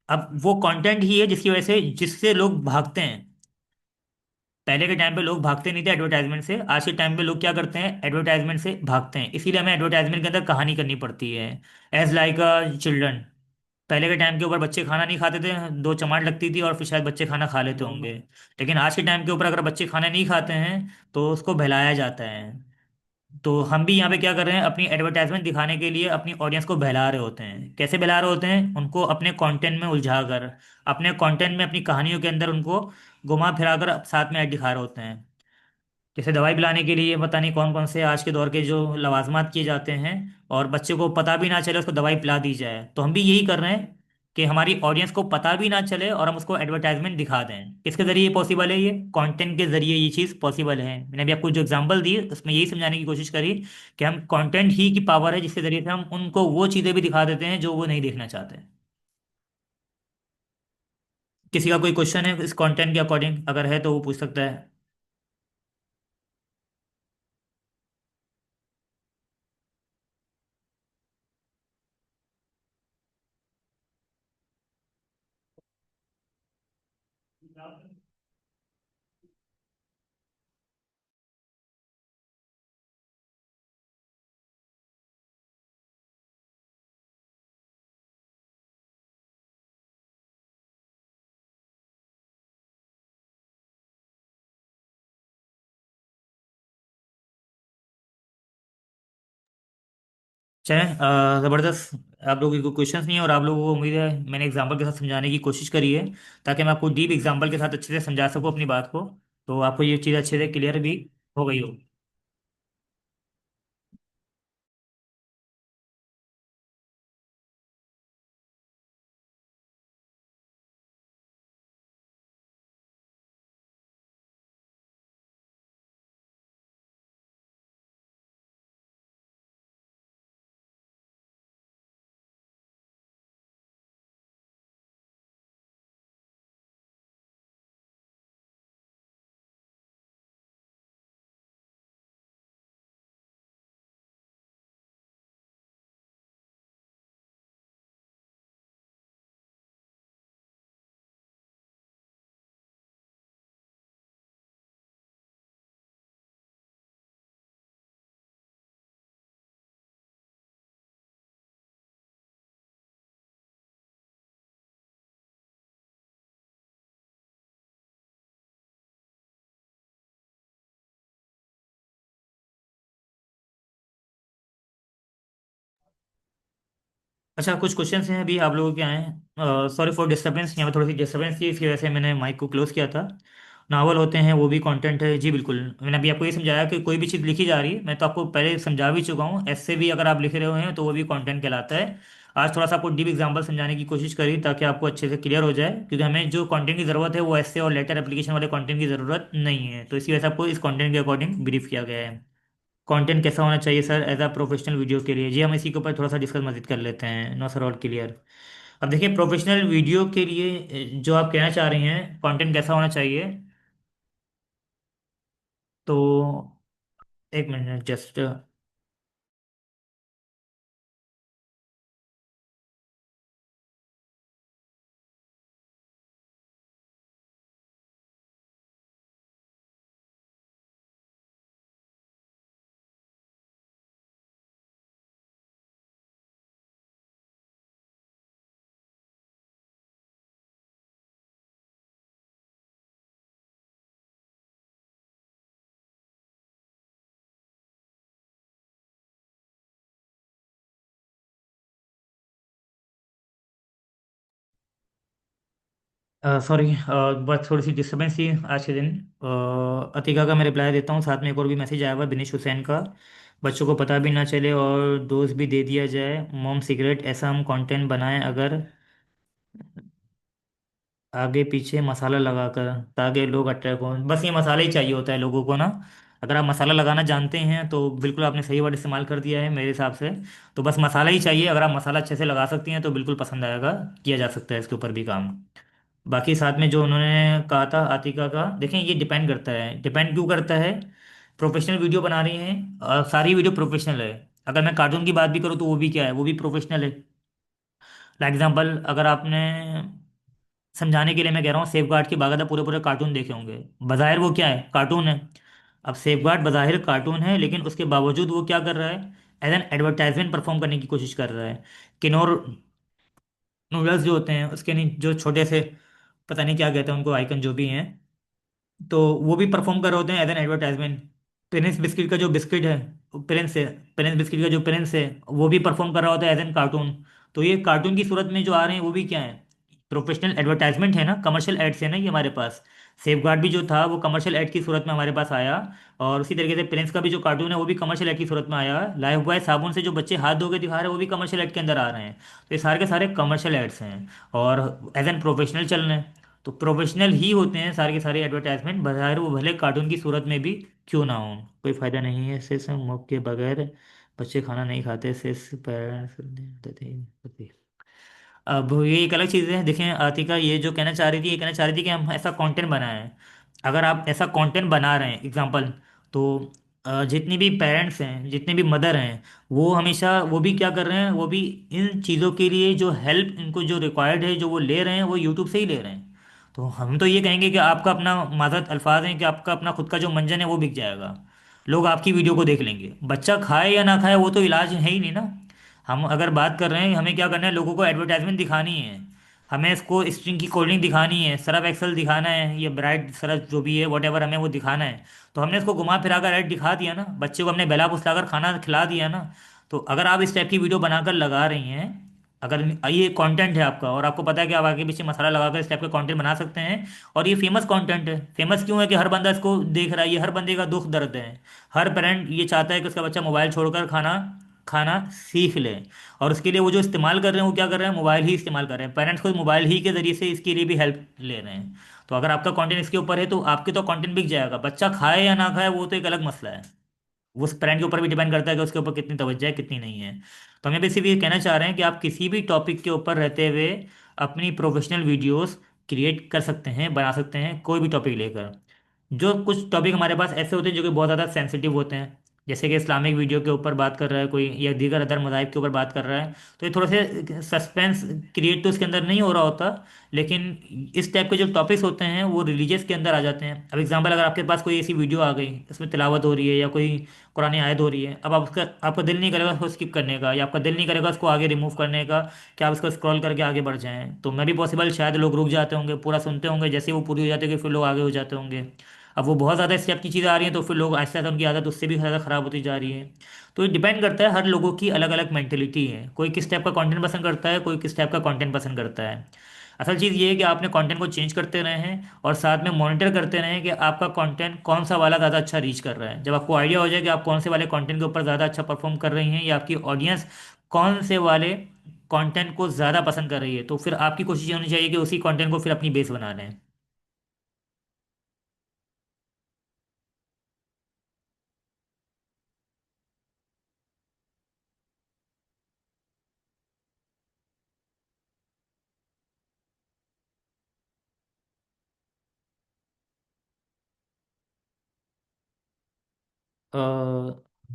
S1: अब वो कंटेंट ही है जिसकी वजह से, जिससे लोग भागते हैं। पहले के टाइम पे लोग भागते नहीं थे एडवर्टाइजमेंट से, आज के टाइम पे लोग क्या करते हैं, एडवर्टाइजमेंट से भागते हैं। इसीलिए हमें एडवर्टाइजमेंट के अंदर कहानी करनी पड़ती है। एज लाइक अ चिल्ड्रन, पहले के टाइम के ऊपर बच्चे खाना नहीं खाते थे, दो चमाट लगती थी और फिर शायद बच्चे खाना खा लेते होंगे। लेकिन आज के टाइम के ऊपर अगर बच्चे खाना नहीं खाते हैं तो उसको बहलाया जाता है। तो हम भी यहाँ पे क्या कर रहे हैं, अपनी एडवर्टाइजमेंट दिखाने के लिए अपनी ऑडियंस को बहला रहे होते हैं। कैसे बहला रहे होते हैं, उनको अपने कंटेंट में उलझा कर, अपने कंटेंट में, अपनी कहानियों के अंदर उनको घुमा फिरा कर साथ में ऐड दिखा रहे होते हैं। जैसे दवाई पिलाने के लिए पता नहीं कौन कौन से आज के दौर के जो लवाजमात किए जाते हैं, और बच्चे को पता भी ना चले उसको दवाई पिला दी जाए। तो हम भी यही कर रहे हैं कि हमारी ऑडियंस को पता भी ना चले और हम उसको एडवर्टाइजमेंट दिखा दें। किसके जरिए पॉसिबल है, ये कंटेंट के जरिए ये चीज़ पॉसिबल है। मैंने अभी आपको जो एग्जांपल दी उसमें यही समझाने की कोशिश करी कि हम कंटेंट ही की पावर है जिसके जरिए से हम उनको वो चीज़ें भी दिखा देते हैं जो वो नहीं देखना चाहते। किसी का कोई क्वेश्चन है इस कंटेंट के अकॉर्डिंग, अगर है तो वो पूछ सकता है। चलें, ज़बरदस्त। आप लोगों को क्वेश्चंस नहीं है और आप लोगों को उम्मीद है मैंने एग्जांपल के साथ समझाने की कोशिश करी है, ताकि मैं आपको डीप एग्जांपल के साथ अच्छे से समझा सकूं अपनी बात को। तो आपको ये चीज़ अच्छे से क्लियर भी हो गई हो। अच्छा, कुछ क्वेश्चंस हैं अभी आप लोगों के आए हैं। सॉरी फॉर डिस्टर्बेंस, यहाँ पे थोड़ी सी डिस्टर्बेंस थी, इसकी वजह से मैंने माइक को क्लोज किया था। नावल होते हैं वो भी कंटेंट है जी, बिल्कुल। मैंने अभी आपको ये समझाया कि कोई भी चीज़ लिखी जा रही है, मैं तो आपको पहले समझा भी चुका हूँ। ऐसे भी अगर आप लिख रहे हैं तो वो भी कंटेंट कहलाता है। आज थोड़ा सा आपको डीप एग्जांपल समझाने की कोशिश करी ताकि आपको अच्छे से क्लियर हो जाए, क्योंकि हमें जो कंटेंट की ज़रूरत है वो ऐसे और लेटर एप्लीकेशन वाले कंटेंट की ज़रूरत नहीं है। तो इसी वजह से आपको इस कंटेंट के अकॉर्डिंग ब्रीफ किया गया है। कंटेंट कैसा होना चाहिए sir as a professional video के लिए, जी हम इसी के ऊपर थोड़ा सा डिस्कस मजीद कर लेते हैं। No sir, all clear. अब देखिए, प्रोफेशनल वीडियो के लिए जो आप कहना चाह रही हैं कंटेंट कैसा होना चाहिए, तो एक मिनट जस्ट। सॉरी, बस थोड़ी सी डिस्टर्बेंस थी आज के दिन। अतिका का मैं रिप्लाई देता हूँ, साथ में एक और भी मैसेज आया हुआ है बिनीश हुसैन का। बच्चों को पता भी ना चले और डोज भी दे दिया जाए, मॉम सिगरेट, ऐसा हम कंटेंट बनाएं अगर आगे पीछे मसाला लगाकर, ताकि लोग अट्रैक्ट हों। बस ये मसाला ही चाहिए होता है लोगों को ना। अगर आप मसाला लगाना जानते हैं तो बिल्कुल आपने सही वर्ड इस्तेमाल कर दिया है मेरे हिसाब से। तो बस मसाला ही चाहिए, अगर आप मसाला अच्छे से लगा सकती हैं तो बिल्कुल पसंद आएगा। किया जा सकता है इसके ऊपर भी काम। बाकी साथ में जो उन्होंने कहा था आतिका का, देखें ये डिपेंड करता है, डिपेंड क्यों करता है। प्रोफेशनल वीडियो बना रही हैं और सारी वीडियो प्रोफेशनल है। अगर मैं कार्टून की बात भी करूँ तो वो भी क्या है, वो भी प्रोफेशनल है। लाइक एग्जाम्पल, अगर आपने, समझाने के लिए मैं कह रहा हूँ, सेफ गार्ड की बाकायदा पूरे पूरे कार्टून देखे होंगे। बज़ाहिर वो क्या है, कार्टून है। अब सेफ गार्ड बज़ाहिर कार्टून है, लेकिन उसके बावजूद वो क्या कर रहा है, एज एन एडवर्टाइजमेंट परफॉर्म करने की कोशिश कर रहा है। किनोर नूडल्स जो होते हैं उसके नहीं, जो छोटे से, पता नहीं क्या कहते हैं उनको, आइकन जो भी हैं, तो वो भी परफॉर्म कर रहे होते हैं as an advertisement. Prince biscuit का जो बिस्किट है, प्रिंस है, प्रिंस बिस्किट का जो प्रिंस है, वो भी परफॉर्म कर रहा होता है एज एन कार्टून। तो ये कार्टून की सूरत में जो आ रहे हैं वो भी क्या है, प्रोफेशनल एडवर्टाइजमेंट है ना, कमर्शियल एड्स है ना ये हमारे पास। सेफ गार्ड भी जो था वो कमर्शियल एड की सूरत में हमारे पास आया। और उसी तरीके से प्रिंस का भी जो कार्टून है वो भी कमर्शियल एड की सूरत में आया। लाइफ बॉय साबुन से जो बच्चे हाथ धो के दिखा रहे हैं वो भी कमर्शियल एड के अंदर आ रहे हैं। तो ये सारे के सारे कमर्शियल एड्स हैं और एज एन प्रोफेशनल चल रहे हैं। तो प्रोफेशनल ही होते हैं सारे के सारे एडवर्टाइजमेंट, बाहर वो भले कार्टून की सूरत में भी क्यों ना हो। कोई फायदा नहीं है सिर्फ मुख के बगैर, बच्चे खाना नहीं खाते सिर्फ पेरेंट्स। अब ये एक अलग चीज़ है। देखें आतिका ये जो कहना चाह रही थी, ये कहना चाह रही थी कि हम ऐसा कंटेंट बनाएं। अगर आप ऐसा कंटेंट बना रहे हैं एग्जांपल, तो जितनी भी पेरेंट्स हैं, जितने भी मदर हैं, वो हमेशा वो भी क्या कर रहे हैं, वो भी इन चीज़ों के लिए जो हेल्प इनको जो रिक्वायर्ड है जो वो ले रहे हैं वो यूट्यूब से ही ले रहे हैं। तो हम तो ये कहेंगे कि आपका अपना, माज़रत अल्फाज हैं, कि आपका अपना खुद का जो मंजन है वो बिक जाएगा। लोग आपकी वीडियो को देख लेंगे, बच्चा खाए या ना खाए वो तो इलाज है ही नहीं ना। हम अगर बात कर रहे हैं हमें क्या करना है, लोगों को एडवर्टाइजमेंट दिखानी है। हमें इसको स्ट्रिंग की कोल्ड ड्रिंक दिखानी है, सर्फ एक्सेल दिखाना है, ये ब्राइट सर्फ जो भी है वट एवर हमें वो दिखाना है। तो हमने इसको घुमा फिरा कर ऐड दिखा दिया ना, बच्चे को हमने बेला फुसलाकर खाना खिला दिया ना। तो अगर आप इस टाइप की वीडियो बनाकर लगा रही हैं, अगर ये कंटेंट है आपका और आपको पता है कि आप आगे पीछे मसाला लगाकर इस टाइप का कंटेंट बना सकते हैं, और ये फेमस कंटेंट है। फेमस क्यों है कि हर बंदा इसको देख रहा है, ये हर बंदे का दुख दर्द है। हर पेरेंट ये चाहता है कि उसका बच्चा मोबाइल छोड़कर खाना खाना सीख ले। और उसके लिए वो जो इस्तेमाल कर रहे हैं वो क्या कर रहे हैं, मोबाइल ही इस्तेमाल कर रहे हैं। पेरेंट्स को मोबाइल ही के जरिए से इसके लिए भी हेल्प ले रहे हैं। तो अगर आपका कंटेंट इसके ऊपर है तो आपके तो कंटेंट बिक जाएगा। बच्चा खाए या ना खाए वो तो एक अलग मसला है। वो उस पेरेंट के ऊपर भी डिपेंड करता है कि उसके ऊपर कितनी तवज्जो है कितनी नहीं है। तो हम यहाँ पे सिर्फ ये कहना चाह रहे हैं कि आप किसी भी टॉपिक के ऊपर रहते हुए अपनी प्रोफेशनल वीडियोस क्रिएट कर सकते हैं, बना सकते हैं, कोई भी टॉपिक लेकर। जो कुछ टॉपिक हमारे पास ऐसे होते हैं जो कि बहुत ज़्यादा सेंसिटिव होते हैं, जैसे कि इस्लामिक वीडियो के ऊपर बात कर रहा है कोई, या दीगर अदर मज़ाहिब के ऊपर बात कर रहा है, तो ये थोड़ा से सस्पेंस क्रिएट तो इसके अंदर नहीं हो रहा होता। लेकिन इस टाइप के जो टॉपिक्स होते हैं वो रिलीजियस के अंदर आ जाते हैं। अब एग्जांपल, अगर आपके पास कोई ऐसी वीडियो आ गई, इसमें तिलावत हो रही है या कोई कुरानी आयत हो रही है, अब आपका दिल नहीं करेगा उसको स्किप करने का, या आपका दिल नहीं करेगा उसको आगे रिमूव करने का, कि आप इसको स्क्रॉल करके आगे बढ़ जाएं, तो मे भी पॉसिबल शायद लोग रुक जाते होंगे, पूरा सुनते होंगे, जैसे ही वो पूरी हो जाती है फिर लोग आगे हो जाते होंगे। अब वो बहुत ज़्यादा स्टेप की चीज़ें आ रही हैं तो फिर लोग आहिस्ता आहिस्ता उनकी आदत उससे भी ज़्यादा ख़राब होती जा रही है। तो ये डिपेंड करता है, हर लोगों की अलग अलग मेंटेलिटी है, कोई किस टाइप का कंटेंट पसंद करता है, कोई किस टाइप का कंटेंट पसंद करता है। असल चीज़ ये है कि आपने कंटेंट को चेंज करते रहें और साथ में मॉनिटर करते रहें कि आपका कंटेंट कौन सा वाला ज़्यादा अच्छा रीच कर रहा है। जब आपको आइडिया हो जाए कि आप कौन से वाले कंटेंट के ऊपर ज़्यादा अच्छा परफॉर्म कर रही हैं, या आपकी ऑडियंस कौन से वाले कंटेंट को ज़्यादा पसंद कर रही है, तो फिर आपकी कोशिश ये होनी चाहिए कि उसी कंटेंट को फिर अपनी बेस बना लें।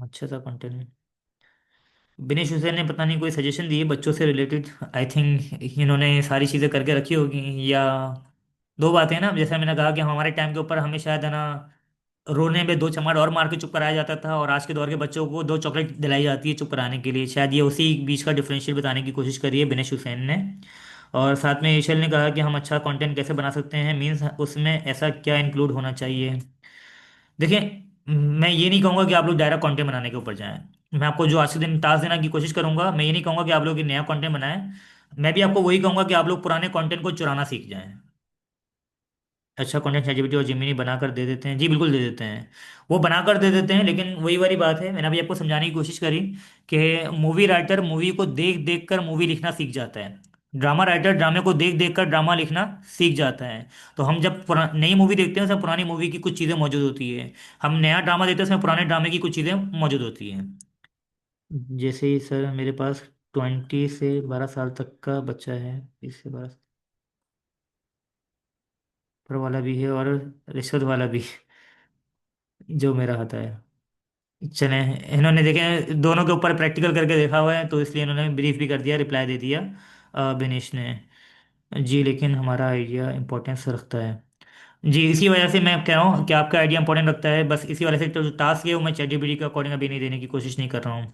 S1: अच्छा सा कंटेंट है। विनेश हुसैन ने पता नहीं कोई सजेशन दी है बच्चों से रिलेटेड, आई थिंक इन्होंने सारी चीज़ें करके रखी होगी। या दो बातें हैं ना, जैसे मैंने कहा कि हमारे टाइम के ऊपर हमें शायद है ना, रोने में दो चमाट और मार के चुप कराया जाता था, और आज के दौर के बच्चों को दो चॉकलेट दिलाई जाती है चुप कराने के लिए। शायद ये उसी बीच का डिफरेंशियल बताने की कोशिश करी है विनेश हुसैन ने। और साथ में एशल ने कहा कि हम अच्छा कंटेंट कैसे बना सकते हैं, मीन्स उसमें ऐसा क्या इंक्लूड होना चाहिए। देखिए, मैं ये नहीं कहूँगा कि आप लोग डायरेक्ट कंटेंट बनाने के ऊपर जाएं। मैं आपको जो आज के दिन टास्क देना की कोशिश करूंगा, मैं ये नहीं कहूँगा कि आप लोग ये नया कंटेंट बनाएं। मैं भी आपको वही कहूँगा कि आप लोग पुराने कंटेंट को चुराना सीख जाएं। अच्छा, कंटेंट ChatGPT और जेमिनी बना कर दे देते हैं? जी बिल्कुल दे देते हैं। वो बना कर दे देते हैं, लेकिन वही वाली बात है, मैंने अभी आपको समझाने की कोशिश करी कि मूवी राइटर मूवी को देख देख कर मूवी लिखना सीख जाता है। ड्रामा राइटर ड्रामे को देख देख कर ड्रामा लिखना सीख जाता है। तो हम जब नई मूवी देखते हैं, उसमें पुरानी मूवी की कुछ चीज़ें मौजूद होती है। हम नया ड्रामा देखते हैं, उसमें पुराने ड्रामे की कुछ चीज़ें मौजूद होती हैं। जैसे ही सर मेरे पास 20 से 12 साल तक का बच्चा है, 20 से 12 पर वाला भी है और रिश्वत वाला भी, जो मेरा होता है। चले, इन्होंने देखे दोनों के ऊपर प्रैक्टिकल करके देखा हुआ है, तो इसलिए इन्होंने ब्रीफ भी कर दिया, रिप्लाई दे दिया बिनेश ने। जी लेकिन हमारा आइडिया इंपॉर्टेंस रखता है। जी इसी वजह से मैं कह रहा हूँ कि आपका आइडिया इंपॉर्टेंट रखता है, बस इसी वजह से तो जो टास्क है वो मैं ChatGPT के अकॉर्डिंग अभी नहीं देने की कोशिश नहीं कर रहा हूँ।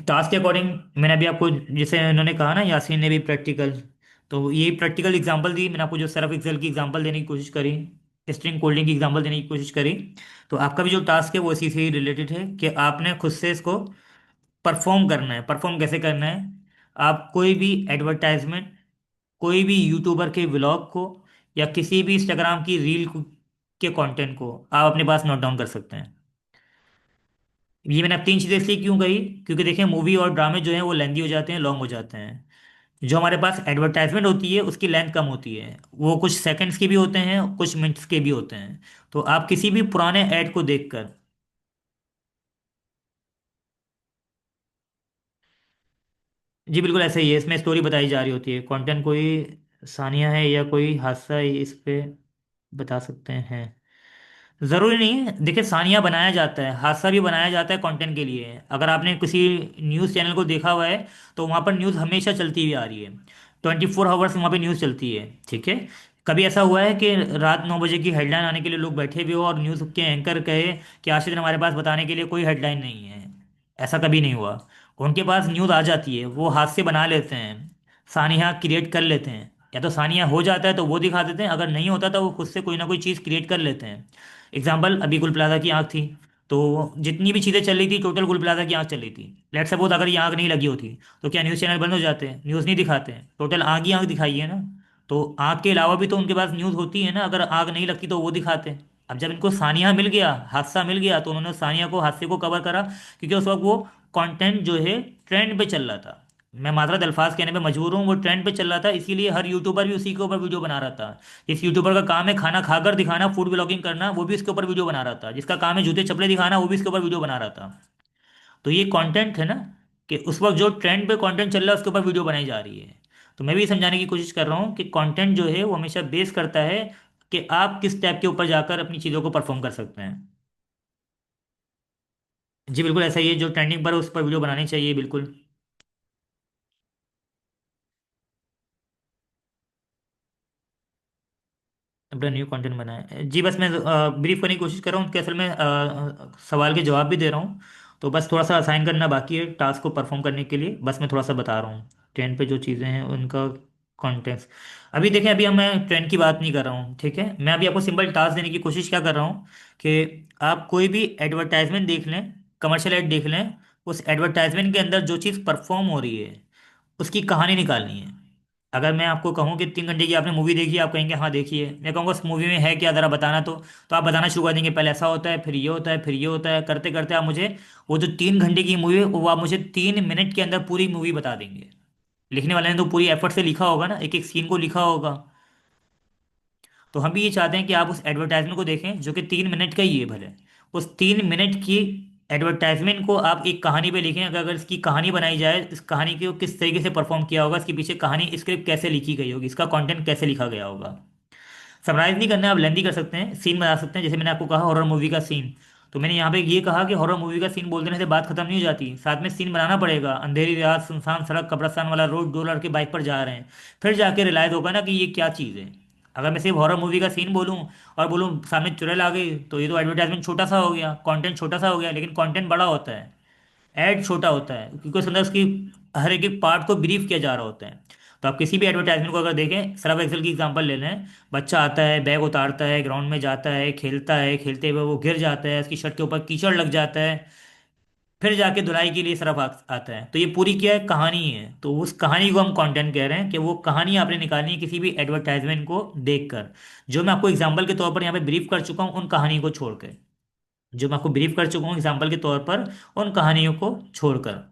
S1: टास्क के अकॉर्डिंग मैंने अभी आपको, जैसे उन्होंने कहा ना, यासीन ने भी प्रैक्टिकल, तो ये प्रैक्टिकल एग्जांपल दी मैंने आपको, जो सर्फ एक्सेल की एग्जांपल देने की कोशिश करी, स्ट्रिंग कोल्डिंग की एग्जांपल देने की कोशिश करी। तो आपका भी जो टास्क है वो इसी से ही रिलेटेड है कि आपने खुद से इसको परफॉर्म करना है। परफॉर्म कैसे करना है? आप कोई भी एडवर्टाइजमेंट, कोई भी यूट्यूबर के व्लॉग को, या किसी भी इंस्टाग्राम की के कंटेंट को आप अपने पास नोट डाउन कर सकते हैं। ये मैंने अब तीन चीज़ें इसलिए क्यों कही, क्योंकि देखिए मूवी और ड्रामे जो हैं वो लेंदी हो जाते हैं, लॉन्ग हो जाते हैं। जो हमारे पास एडवर्टाइजमेंट होती है उसकी लेंथ कम होती है, वो कुछ सेकंड्स के भी होते हैं, कुछ मिनट्स के भी होते हैं। तो आप किसी भी पुराने ऐड को देखकर, जी बिल्कुल ऐसा ही है, इसमें स्टोरी बताई जा रही होती है। कंटेंट कोई सानिया है या कोई हादसा, इस पे बता सकते हैं? जरूरी नहीं है, देखिए सानिया बनाया जाता है, हादसा भी बनाया जाता है कंटेंट के लिए। अगर आपने किसी न्यूज़ चैनल को देखा हुआ है, तो वहाँ पर न्यूज़ हमेशा चलती हुई आ रही है, 24 आवर्स वहाँ पे न्यूज़ चलती है, ठीक है। कभी ऐसा हुआ है कि रात 9 बजे की हेडलाइन आने के लिए लोग बैठे हुए हो और न्यूज़ के एंकर कहे कि आज के दिन हमारे पास बताने के लिए कोई हेडलाइन नहीं है? ऐसा कभी नहीं हुआ। उनके पास न्यूज़ आ जाती है, वो हाथ से बना लेते हैं, सानिया क्रिएट कर लेते हैं। या तो सानिया हो जाता है तो वो दिखा देते हैं, अगर नहीं होता तो वो खुद से कोई ना कोई चीज़ क्रिएट कर लेते हैं। एग्जाम्पल, अभी गुल प्लाजा की आग थी, तो जितनी भी चीज़ें चल रही थी टोटल गुल प्लाजा की आग चल रही थी। लेट्स सपोज अगर ये आग नहीं लगी होती, तो क्या न्यूज़ चैनल बंद हो जाते हैं? न्यूज़ नहीं दिखाते हैं, टोटल आग ही आग दिखाई है ना। तो आग के अलावा भी तो उनके पास न्यूज़ होती है ना, अगर आग नहीं लगती तो वो दिखाते हैं। अब जब इनको सानिया मिल गया, हादसा मिल गया, तो उन्होंने सानिया को, हादसे को कवर करा, क्योंकि उस वक्त वो कंटेंट जो है ट्रेंड पे चल रहा था। मैं मात्र अल्फाज कहने पे मजबूर हूँ, वो ट्रेंड पे चल रहा था, इसीलिए हर यूट्यूबर भी उसी के ऊपर वीडियो बना रहा था। इस यूट्यूबर का काम है खाना खाकर दिखाना, फूड ब्लॉगिंग करना, वो भी इसके ऊपर वीडियो बना रहा था। जिसका काम है जूते चप्पलें दिखाना, वो भी इसके ऊपर वीडियो बना रहा था। तो ये कंटेंट है ना, कि उस वक्त जो ट्रेंड पे कंटेंट चल रहा है उसके ऊपर वीडियो बनाई जा रही है। तो मैं भी समझाने की कोशिश कर रहा हूँ कि कंटेंट जो है वो हमेशा बेस करता है कि आप किस टैब के ऊपर जाकर अपनी चीज़ों को परफॉर्म कर सकते हैं। जी बिल्कुल ऐसा ही है, जो ट्रेंडिंग पर है उस पर वीडियो बनानी चाहिए, बिल्कुल। अपना न्यू कंटेंट बनाए, जी बस मैं ब्रीफ करने की कोशिश कर रहा हूँ कि असल में सवाल के जवाब भी दे रहा हूँ। तो बस थोड़ा सा असाइन करना बाकी है टास्क को परफॉर्म करने के लिए, बस मैं थोड़ा सा बता रहा हूँ ट्रेंड पे जो चीज़ें हैं उनका कॉन्टेक्स्ट। अभी देखें, अभी हम मैं ट्रेंड की बात नहीं कर रहा हूँ, ठीक है। मैं अभी आपको सिंपल टास्क देने की कोशिश क्या कर रहा हूँ कि आप कोई भी एडवर्टाइजमेंट देख लें, कमर्शियल एड देख लें, उस एडवर्टाइजमेंट के अंदर जो चीज़ परफॉर्म हो रही है उसकी कहानी निकालनी है। अगर मैं आपको कहूँ कि 3 घंटे की आपने मूवी देखी, आप कहेंगे हाँ देखिए, मैं कहूँगा उस मूवी में है क्या, ज़रा बताना। तो आप बताना शुरू कर देंगे, पहले ऐसा होता है, फिर ये होता है, फिर ये होता है, करते करते आप मुझे वो जो 3 घंटे की मूवी है वो आप मुझे 3 मिनट के अंदर पूरी मूवी बता देंगे। लिखने वाले ने तो पूरी एफर्ट से लिखा होगा ना, एक एक सीन को लिखा होगा। तो हम भी ये चाहते हैं कि आप उस एडवर्टाइजमेंट को देखें जो कि 3 मिनट का ही है भले। उस 3 मिनट की एडवर्टाइजमेंट को आप एक कहानी पे लिखें, अगर अगर इसकी कहानी बनाई जाए, इस कहानी को किस तरीके से परफॉर्म किया होगा, इसके पीछे कहानी स्क्रिप्ट कैसे लिखी गई होगी, इसका कंटेंट कैसे लिखा गया होगा। समराइज नहीं करना है, आप लेंदी कर सकते हैं, सीन बना सकते हैं। जैसे मैंने आपको कहा हॉरर मूवी का सीन, तो मैंने यहाँ पे ये कहा कि हॉरर मूवी का सीन बोल देने से बात खत्म नहीं हो जाती, साथ में सीन बनाना पड़ेगा। अंधेरी रात, सुनसान सड़क, कब्रिस्तान वाला रोड, दो लड़के बाइक पर जा रहे हैं, फिर जाके रिलाइज होगा ना कि ये क्या चीज़ है। अगर मैं सिर्फ हॉरर मूवी का सीन बोलूँ और बोलूँ सामने चुड़ैल आ गई, तो ये तो एडवर्टाइजमेंट छोटा सा हो गया, कंटेंट छोटा सा हो गया, लेकिन कंटेंट बड़ा होता है, ऐड छोटा होता है, क्योंकि उसके अंदर उसकी हर एक एक पार्ट को ब्रीफ किया जा रहा होता है। तो आप किसी भी एडवर्टाइजमेंट को अगर देखें, सर्फ एक्सेल की एग्जांपल ले लें, बच्चा आता है, बैग उतारता है, ग्राउंड में जाता है, खेलता है, खेलते हुए वो गिर जाता है, उसकी शर्ट के ऊपर कीचड़ लग जाता है, फिर जाके धुलाई के लिए सरफ आता है। तो ये पूरी क्या है, कहानी है। तो उस कहानी को हम कंटेंट कह रहे हैं कि वो कहानी आपने निकालनी है किसी भी एडवर्टाइजमेंट को देखकर। जो मैं आपको एग्जांपल के तौर पर यहाँ पे ब्रीफ कर चुका हूँ उन कहानी को छोड़कर, जो मैं आपको ब्रीफ कर चुका हूँ एग्जांपल के तौर पर उन कहानियों को छोड़कर।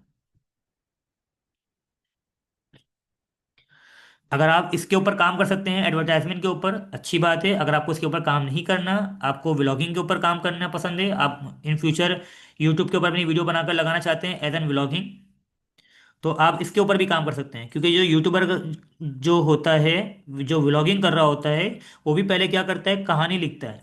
S1: अगर आप इसके ऊपर काम कर सकते हैं एडवर्टाइजमेंट के ऊपर, अच्छी बात है। अगर आपको इसके ऊपर काम नहीं करना, आपको व्लॉगिंग के ऊपर काम करना पसंद है, आप इन फ्यूचर यूट्यूब के ऊपर अपनी वीडियो बनाकर लगाना चाहते हैं एज एन व्लॉगिंग, तो आप इसके ऊपर भी काम कर सकते हैं। क्योंकि जो यूट्यूबर जो होता है, जो व्लॉगिंग कर रहा होता है, वो भी पहले क्या करता है, कहानी लिखता है।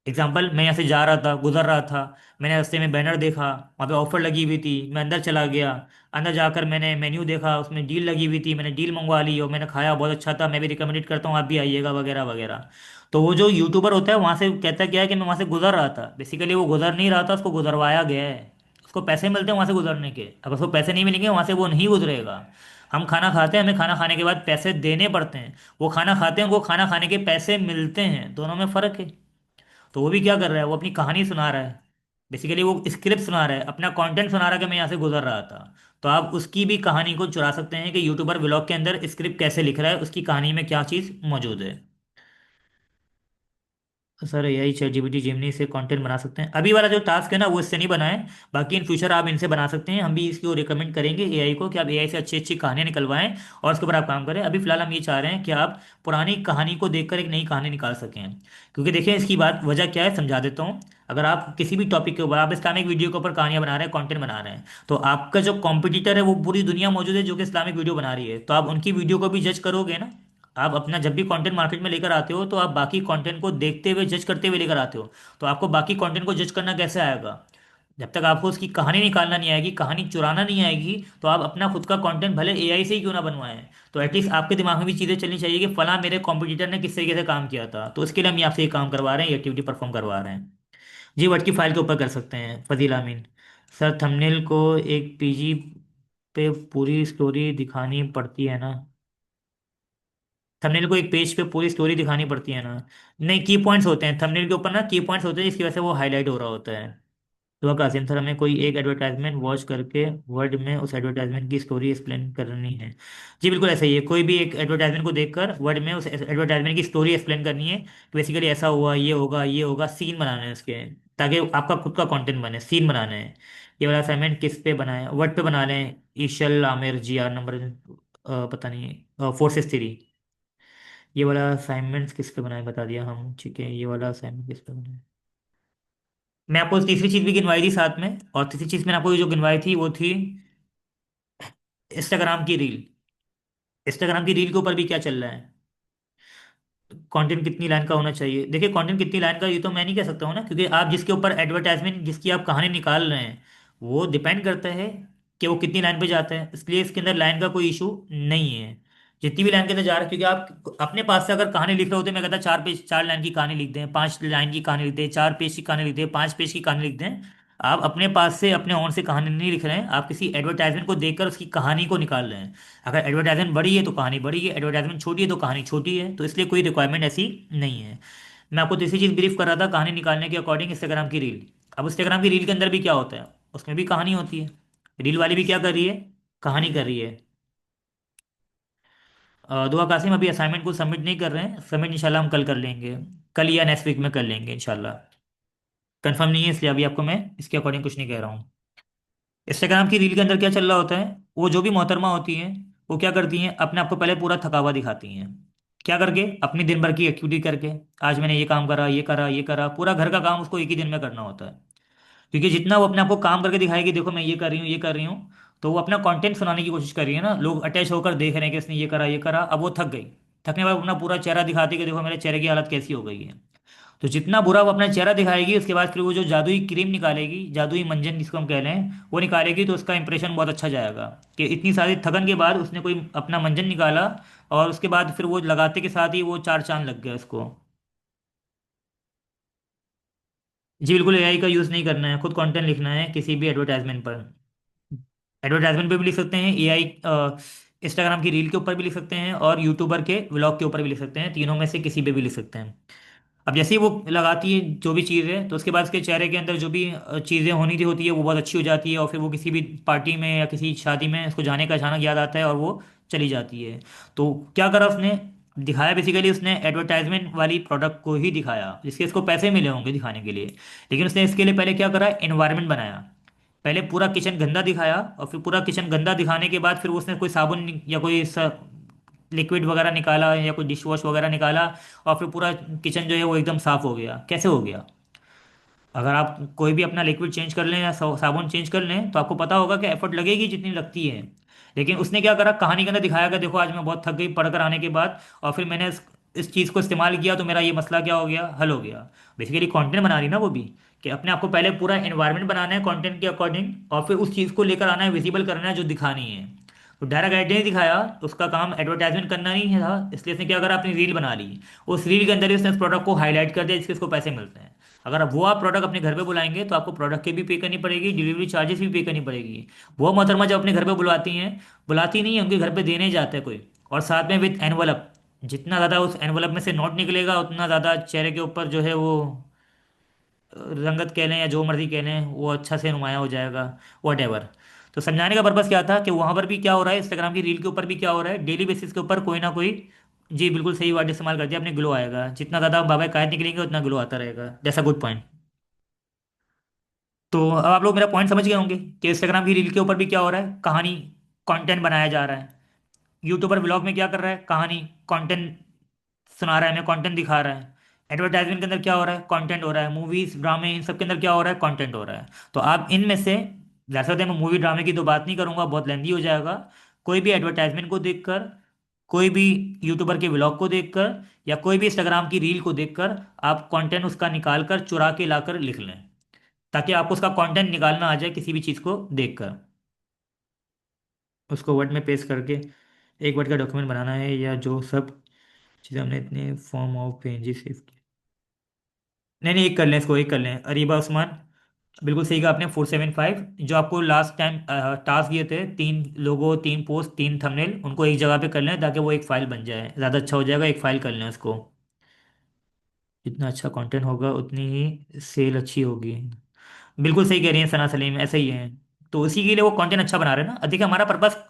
S1: एग्जाम्पल, मैं यहाँ से जा रहा था, गुजर रहा था, मैंने रास्ते में बैनर देखा, वहाँ पे ऑफर लगी हुई थी, मैं अंदर चला गया। अंदर जाकर मैंने मेन्यू देखा, उसमें डील लगी हुई थी, मैंने डील मंगवा ली और मैंने खाया, बहुत अच्छा था, मैं भी रिकमेंडेड करता हूँ, आप भी आइएगा वगैरह वगैरह। तो वो जो यूट्यूबर होता है वहाँ से कहता क्या है कि मैं वहाँ से गुजर रहा था, बेसिकली वो गुजर नहीं रहा था, उसको गुजरवाया गया है। उसको पैसे मिलते हैं वहाँ से गुजरने के, अगर उसको पैसे नहीं मिलेंगे वहाँ से वो नहीं गुजरेगा। हम खाना खाते हैं, हमें खाना खाने के बाद पैसे देने पड़ते हैं। वो खाना खाते हैं, वो खाना खाने के पैसे मिलते हैं, दोनों में फ़र्क है। तो वो भी क्या कर रहा है, वो अपनी कहानी सुना रहा है। बेसिकली वो स्क्रिप्ट सुना रहा है, अपना कंटेंट सुना रहा है कि मैं यहाँ से गुजर रहा था। तो आप उसकी भी कहानी को चुरा सकते हैं कि यूट्यूबर व्लॉग के अंदर स्क्रिप्ट कैसे लिख रहा है, उसकी कहानी में क्या चीज़ मौजूद है। सर यही चैट जीपीटी जेमिनी से कंटेंट बना सकते हैं। अभी वाला जो टास्क है ना वो इससे नहीं बना है, बाकी इन फ्यूचर आप इनसे बना सकते हैं। हम भी इसको रिकमेंड करेंगे एआई को कि आप एआई से अच्छी अच्छी कहानियां निकलवाएं और उसके ऊपर आप काम करें। अभी फिलहाल हम ये चाह रहे हैं कि आप पुरानी कहानी को देखकर एक नई कहानी निकाल सकें। क्योंकि देखिए इसकी बात वजह क्या है, समझा देता हूँ। अगर आप किसी भी टॉपिक के ऊपर, आप इस्लामिक वीडियो के ऊपर कहानियां बना रहे हैं, कंटेंट बना रहे हैं, तो आपका जो कॉम्पिटिटर है वो पूरी दुनिया मौजूद है जो कि इस्लामिक वीडियो बना रही है, तो आप उनकी वीडियो को भी जज करोगे ना। आप अपना जब भी कंटेंट मार्केट में लेकर आते हो तो आप बाकी कंटेंट को देखते हुए जज करते हुए लेकर आते हो। तो आपको बाकी कंटेंट को जज करना कैसे आएगा, जब तक आपको उसकी कहानी निकालना नहीं आएगी, कहानी चुराना नहीं आएगी, तो आप अपना खुद का कंटेंट भले एआई से ही क्यों ना बनवाएं, तो एटलीस्ट आपके दिमाग में भी चीज़ें चलनी चाहिए कि फला मेरे कॉम्पिटिटर ने किस तरीके से काम किया था। तो उसके लिए हम आपसे ये काम करवा रहे हैं, ये एक्टिविटी परफॉर्म करवा रहे हैं। जी वर्ड की फाइल के ऊपर कर सकते हैं फजील अमीन। सर थंबनेल को एक पीजी पे पूरी स्टोरी दिखानी पड़ती है ना, थंबनेल को एक पेज पे पूरी स्टोरी दिखानी पड़ती है ना। नहीं, की पॉइंट्स होते हैं थंबनेल के ऊपर ना, की पॉइंट्स होते हैं जिसकी वजह से वो हाईलाइट हो रहा होता है। तो कासिम सर, हमें कोई एक एडवर्टाइजमेंट वॉच करके वर्ड में उस एडवर्टाइजमेंट की स्टोरी एक्सप्लेन करनी है। जी बिल्कुल ऐसा ही है, कोई भी एक एडवर्टाइजमेंट को देखकर वर्ड में उस एडवर्टाइजमेंट की स्टोरी एक्सप्लेन करनी है कि बेसिकली ऐसा हुआ, ये होगा, सीन बनाने हैं उसके, ताकि आपका खुद का कंटेंट बने, सीन बनाने हैं। ये वाला असाइनमेंट किस पे बनाए, वर्ड पे बना लें। ईशल आमिर जी आर नंबर पता नहीं 463। ये वाला असाइनमेंट किस पे बनाए बता दिया हम, ठीक है। ये वाला असाइनमेंट किस पे बनाए, मैं आपको तीसरी चीज भी गिनवाई थी साथ में, और तीसरी चीज मैंने आपको जो गिनवाई थी वो थी इंस्टाग्राम की रील। इंस्टाग्राम की रील के ऊपर भी क्या चल रहा है, कंटेंट कितनी लाइन का होना चाहिए। देखिए कंटेंट कितनी लाइन का ये तो मैं नहीं कह सकता हूँ ना, क्योंकि आप जिसके ऊपर एडवर्टाइजमेंट, जिसकी आप कहानी निकाल रहे हैं, वो डिपेंड करता है कि वो कितनी लाइन पे जाता है। इसलिए इसके अंदर लाइन का कोई इशू नहीं है, जितनी भी लाइन के अंदर जा रहा है। क्योंकि आप अपने पास से अगर कहानी लिख रहे होते, मैं कहता 4 पेज, 4 लाइन की कहानी लिख दें, 5 लाइन की कहानी लिख दें, 4 पेज की कहानी लिख दें, 5 पेज की कहानी लिख दें। आप अपने पास से अपने ओन से कहानी नहीं लिख रहे हैं, आप किसी एडवर्टाइजमेंट को देखकर उसकी कहानी को निकाल रहे हैं। अगर एडवर्टाइजमेंट बड़ी है तो कहानी बड़ी है, एडवर्टाइजमेंट छोटी है तो कहानी छोटी है, तो इसलिए कोई रिक्वायरमेंट ऐसी नहीं है। मैं आपको तीसरी चीज़ ब्रीफ कर रहा था कहानी निकालने के अकॉर्डिंग, इंस्टाग्राम की रील। अब इंस्टाग्राम की रील के अंदर भी क्या होता है, उसमें भी कहानी होती है। रील वाली भी क्या कर रही है, कहानी कर रही है। दुआ कासिम, अभी असाइनमेंट को सबमिट नहीं कर रहे हैं, सबमिट इंशाल्लाह हम कल कर लेंगे, कल या नेक्स्ट वीक में कर लेंगे इंशाल्लाह। कंफर्म नहीं है इसलिए अभी आपको मैं इसके अकॉर्डिंग कुछ नहीं कह रहा हूँ। इंस्टाग्राम की रील के अंदर क्या चल रहा होता है, वो जो भी मोहतरमा होती हैं वो क्या करती हैं, अपने आप को पहले पूरा थका हुआ दिखाती हैं। क्या करके, अपनी दिन भर की एक्टिविटी करके, आज मैंने ये काम करा, ये करा, ये करा, पूरा घर का काम उसको एक ही दिन में करना होता है। क्योंकि जितना वो अपने आप को काम करके दिखाएगी, देखो मैं ये कर रही हूँ, ये कर रही हूँ, तो वो अपना कंटेंट सुनाने की कोशिश कर रही है ना, लोग अटैच होकर देख रहे हैं कि इसने ये करा, ये करा। अब वो थक गई, थकने के बाद अपना पूरा चेहरा दिखाती है कि देखो मेरे चेहरे की हालत कैसी हो गई है। तो जितना बुरा वो अपना चेहरा दिखाएगी, उसके बाद फिर वो जो जादुई क्रीम निकालेगी, जादुई मंजन जिसको हम कह रहे हैं, वो निकालेगी, तो उसका इंप्रेशन बहुत अच्छा जाएगा कि इतनी सारी थकन के बाद उसने कोई अपना मंजन निकाला, और उसके बाद फिर वो लगाते के साथ ही वो 4 चांद लग गया उसको। जी बिल्कुल, एआई का यूज़ नहीं करना है, खुद कंटेंट लिखना है किसी भी एडवर्टाइजमेंट पर। एडवर्टाइजमेंट पे भी लिख सकते हैं एआई, इंस्टाग्राम की रील के ऊपर भी लिख सकते हैं, और यूट्यूबर के व्लॉग के ऊपर भी लिख सकते हैं, तीनों में से किसी पे भी लिख सकते हैं। अब जैसे ही वो लगाती है जो भी चीज़ है, तो उसके बाद उसके चेहरे के अंदर जो भी चीज़ें होनी थी होती है वो बहुत अच्छी हो जाती है, और फिर वो किसी भी पार्टी में या किसी शादी में उसको जाने का अचानक याद आता है और वो चली जाती है। तो क्या करा उसने, दिखाया बेसिकली उसने एडवर्टाइजमेंट वाली प्रोडक्ट को ही दिखाया, जिसके उसको पैसे मिले होंगे दिखाने के लिए। लेकिन उसने इसके लिए पहले क्या करा, एनवायरनमेंट बनाया। पहले पूरा किचन गंदा दिखाया, और फिर पूरा किचन गंदा दिखाने के बाद फिर उसने कोई साबुन या कोई लिक्विड वगैरह निकाला या कोई डिश वॉश वगैरह निकाला, और फिर पूरा किचन जो है वो एकदम साफ हो गया। कैसे हो गया? अगर आप कोई भी अपना लिक्विड चेंज कर लें या साबुन चेंज कर लें तो आपको पता होगा कि एफर्ट लगेगी जितनी लगती है। लेकिन उसने क्या करा, कहानी के अंदर दिखाया कि देखो आज मैं बहुत थक गई पढ़कर आने के बाद, और फिर मैंने इस चीज़ को इस्तेमाल किया तो मेरा ये मसला क्या हो गया, हल हो गया। बेसिकली कंटेंट बना रही ना वो भी, कि अपने आप को पहले पूरा एनवायरनमेंट बनाना है कंटेंट के अकॉर्डिंग, और फिर उस चीज़ को लेकर आना है, विजिबल करना है जो दिखानी है। तो डायरेक्ट एड नहीं दिखाया, तो उसका काम एडवर्टाइजमेंट करना नहीं है था, इसलिए उसने क्या करा, अपनी रील बना ली। उस रील के अंदर ही उसने उस प्रोडक्ट को हाईलाइट कर दिया जिसके उसको पैसे मिलते हैं। अगर अब वो आप प्रोडक्ट अपने घर पे बुलाएंगे तो आपको प्रोडक्ट की भी पे करनी पड़ेगी, डिलीवरी चार्जेस भी पे करनी पड़ेगी। वो मोहतरमा जब अपने घर पे बुलाती हैं, बुलाती नहीं है, उनके घर पे देने ही जाते हैं कोई, और साथ में विद एनवलप। जितना ज़्यादा उस एनवलप में से नोट निकलेगा उतना ज़्यादा चेहरे के ऊपर जो है वो रंगत कह लें या जो मर्जी कह लें, वो अच्छा से नुमाया हो जाएगा। What ever. तो समझाने का पर्पज़ क्या था कि वहाँ पर भी क्या हो रहा है, इंस्टाग्राम की रील के ऊपर भी क्या हो रहा है, डेली बेसिस के ऊपर कोई ना कोई। जी बिल्कुल सही वर्ड इस्तेमाल कर दिया आपने, ग्लो आएगा। जितना ज़्यादा बाबा कायद निकलेंगे उतना ग्लो आता रहेगा। That's a good point. तो अब आप लोग मेरा पॉइंट समझ गए होंगे कि इंस्टाग्राम की रील के ऊपर भी क्या हो रहा है, कहानी, कंटेंट बनाया जा रहा है। यूट्यूबर व्लॉग में क्या कर रहा है, कहानी, कंटेंट सुना रहा है, हमें कंटेंट दिखा रहा है। एडवर्टाइजमेंट के अंदर क्या हो रहा है, कंटेंट हो रहा है। मूवीज ड्रामे इन सब के अंदर क्या हो रहा है, कंटेंट हो रहा है। तो आप इनमें से, जैसे होते हैं, मैं मूवी ड्रामे की तो बात नहीं करूंगा, बहुत लेंदी हो जाएगा। कोई भी एडवर्टाइजमेंट को देखकर, कोई भी यूट्यूबर के व्लॉग को देखकर, या कोई भी इंस्टाग्राम की रील को देखकर आप कंटेंट उसका निकाल कर चुरा के लाकर लिख लें, ताकि आपको उसका कंटेंट निकालना आ जाए किसी भी चीज़ को देखकर। उसको वर्ड में पेस्ट करके एक वर्ड का डॉक्यूमेंट बनाना है, या जो सब चीज़ें हमने इतने फॉर्म ऑफ पेजेस सेव किए। नहीं नहीं, एक कर लें इसको, एक कर लें। अरीबा उस्मान, बिल्कुल सही कहा आपने। 475, जो आपको लास्ट टाइम टास्क दिए थे, 3 लोगो, 3 पोस्ट, 3 थंबनेल, उनको एक जगह पे कर लें ताकि वो एक फाइल बन जाए, ज़्यादा अच्छा हो जाएगा। एक फाइल कर लें उसको। जितना अच्छा कंटेंट होगा उतनी ही सेल अच्छी होगी। बिल्कुल सही कह रही हैं सना सलीम, ऐसा ही है। तो उसी के लिए वो कंटेंट अच्छा बना रहे हैं ना। देखिए हमारा पर्पस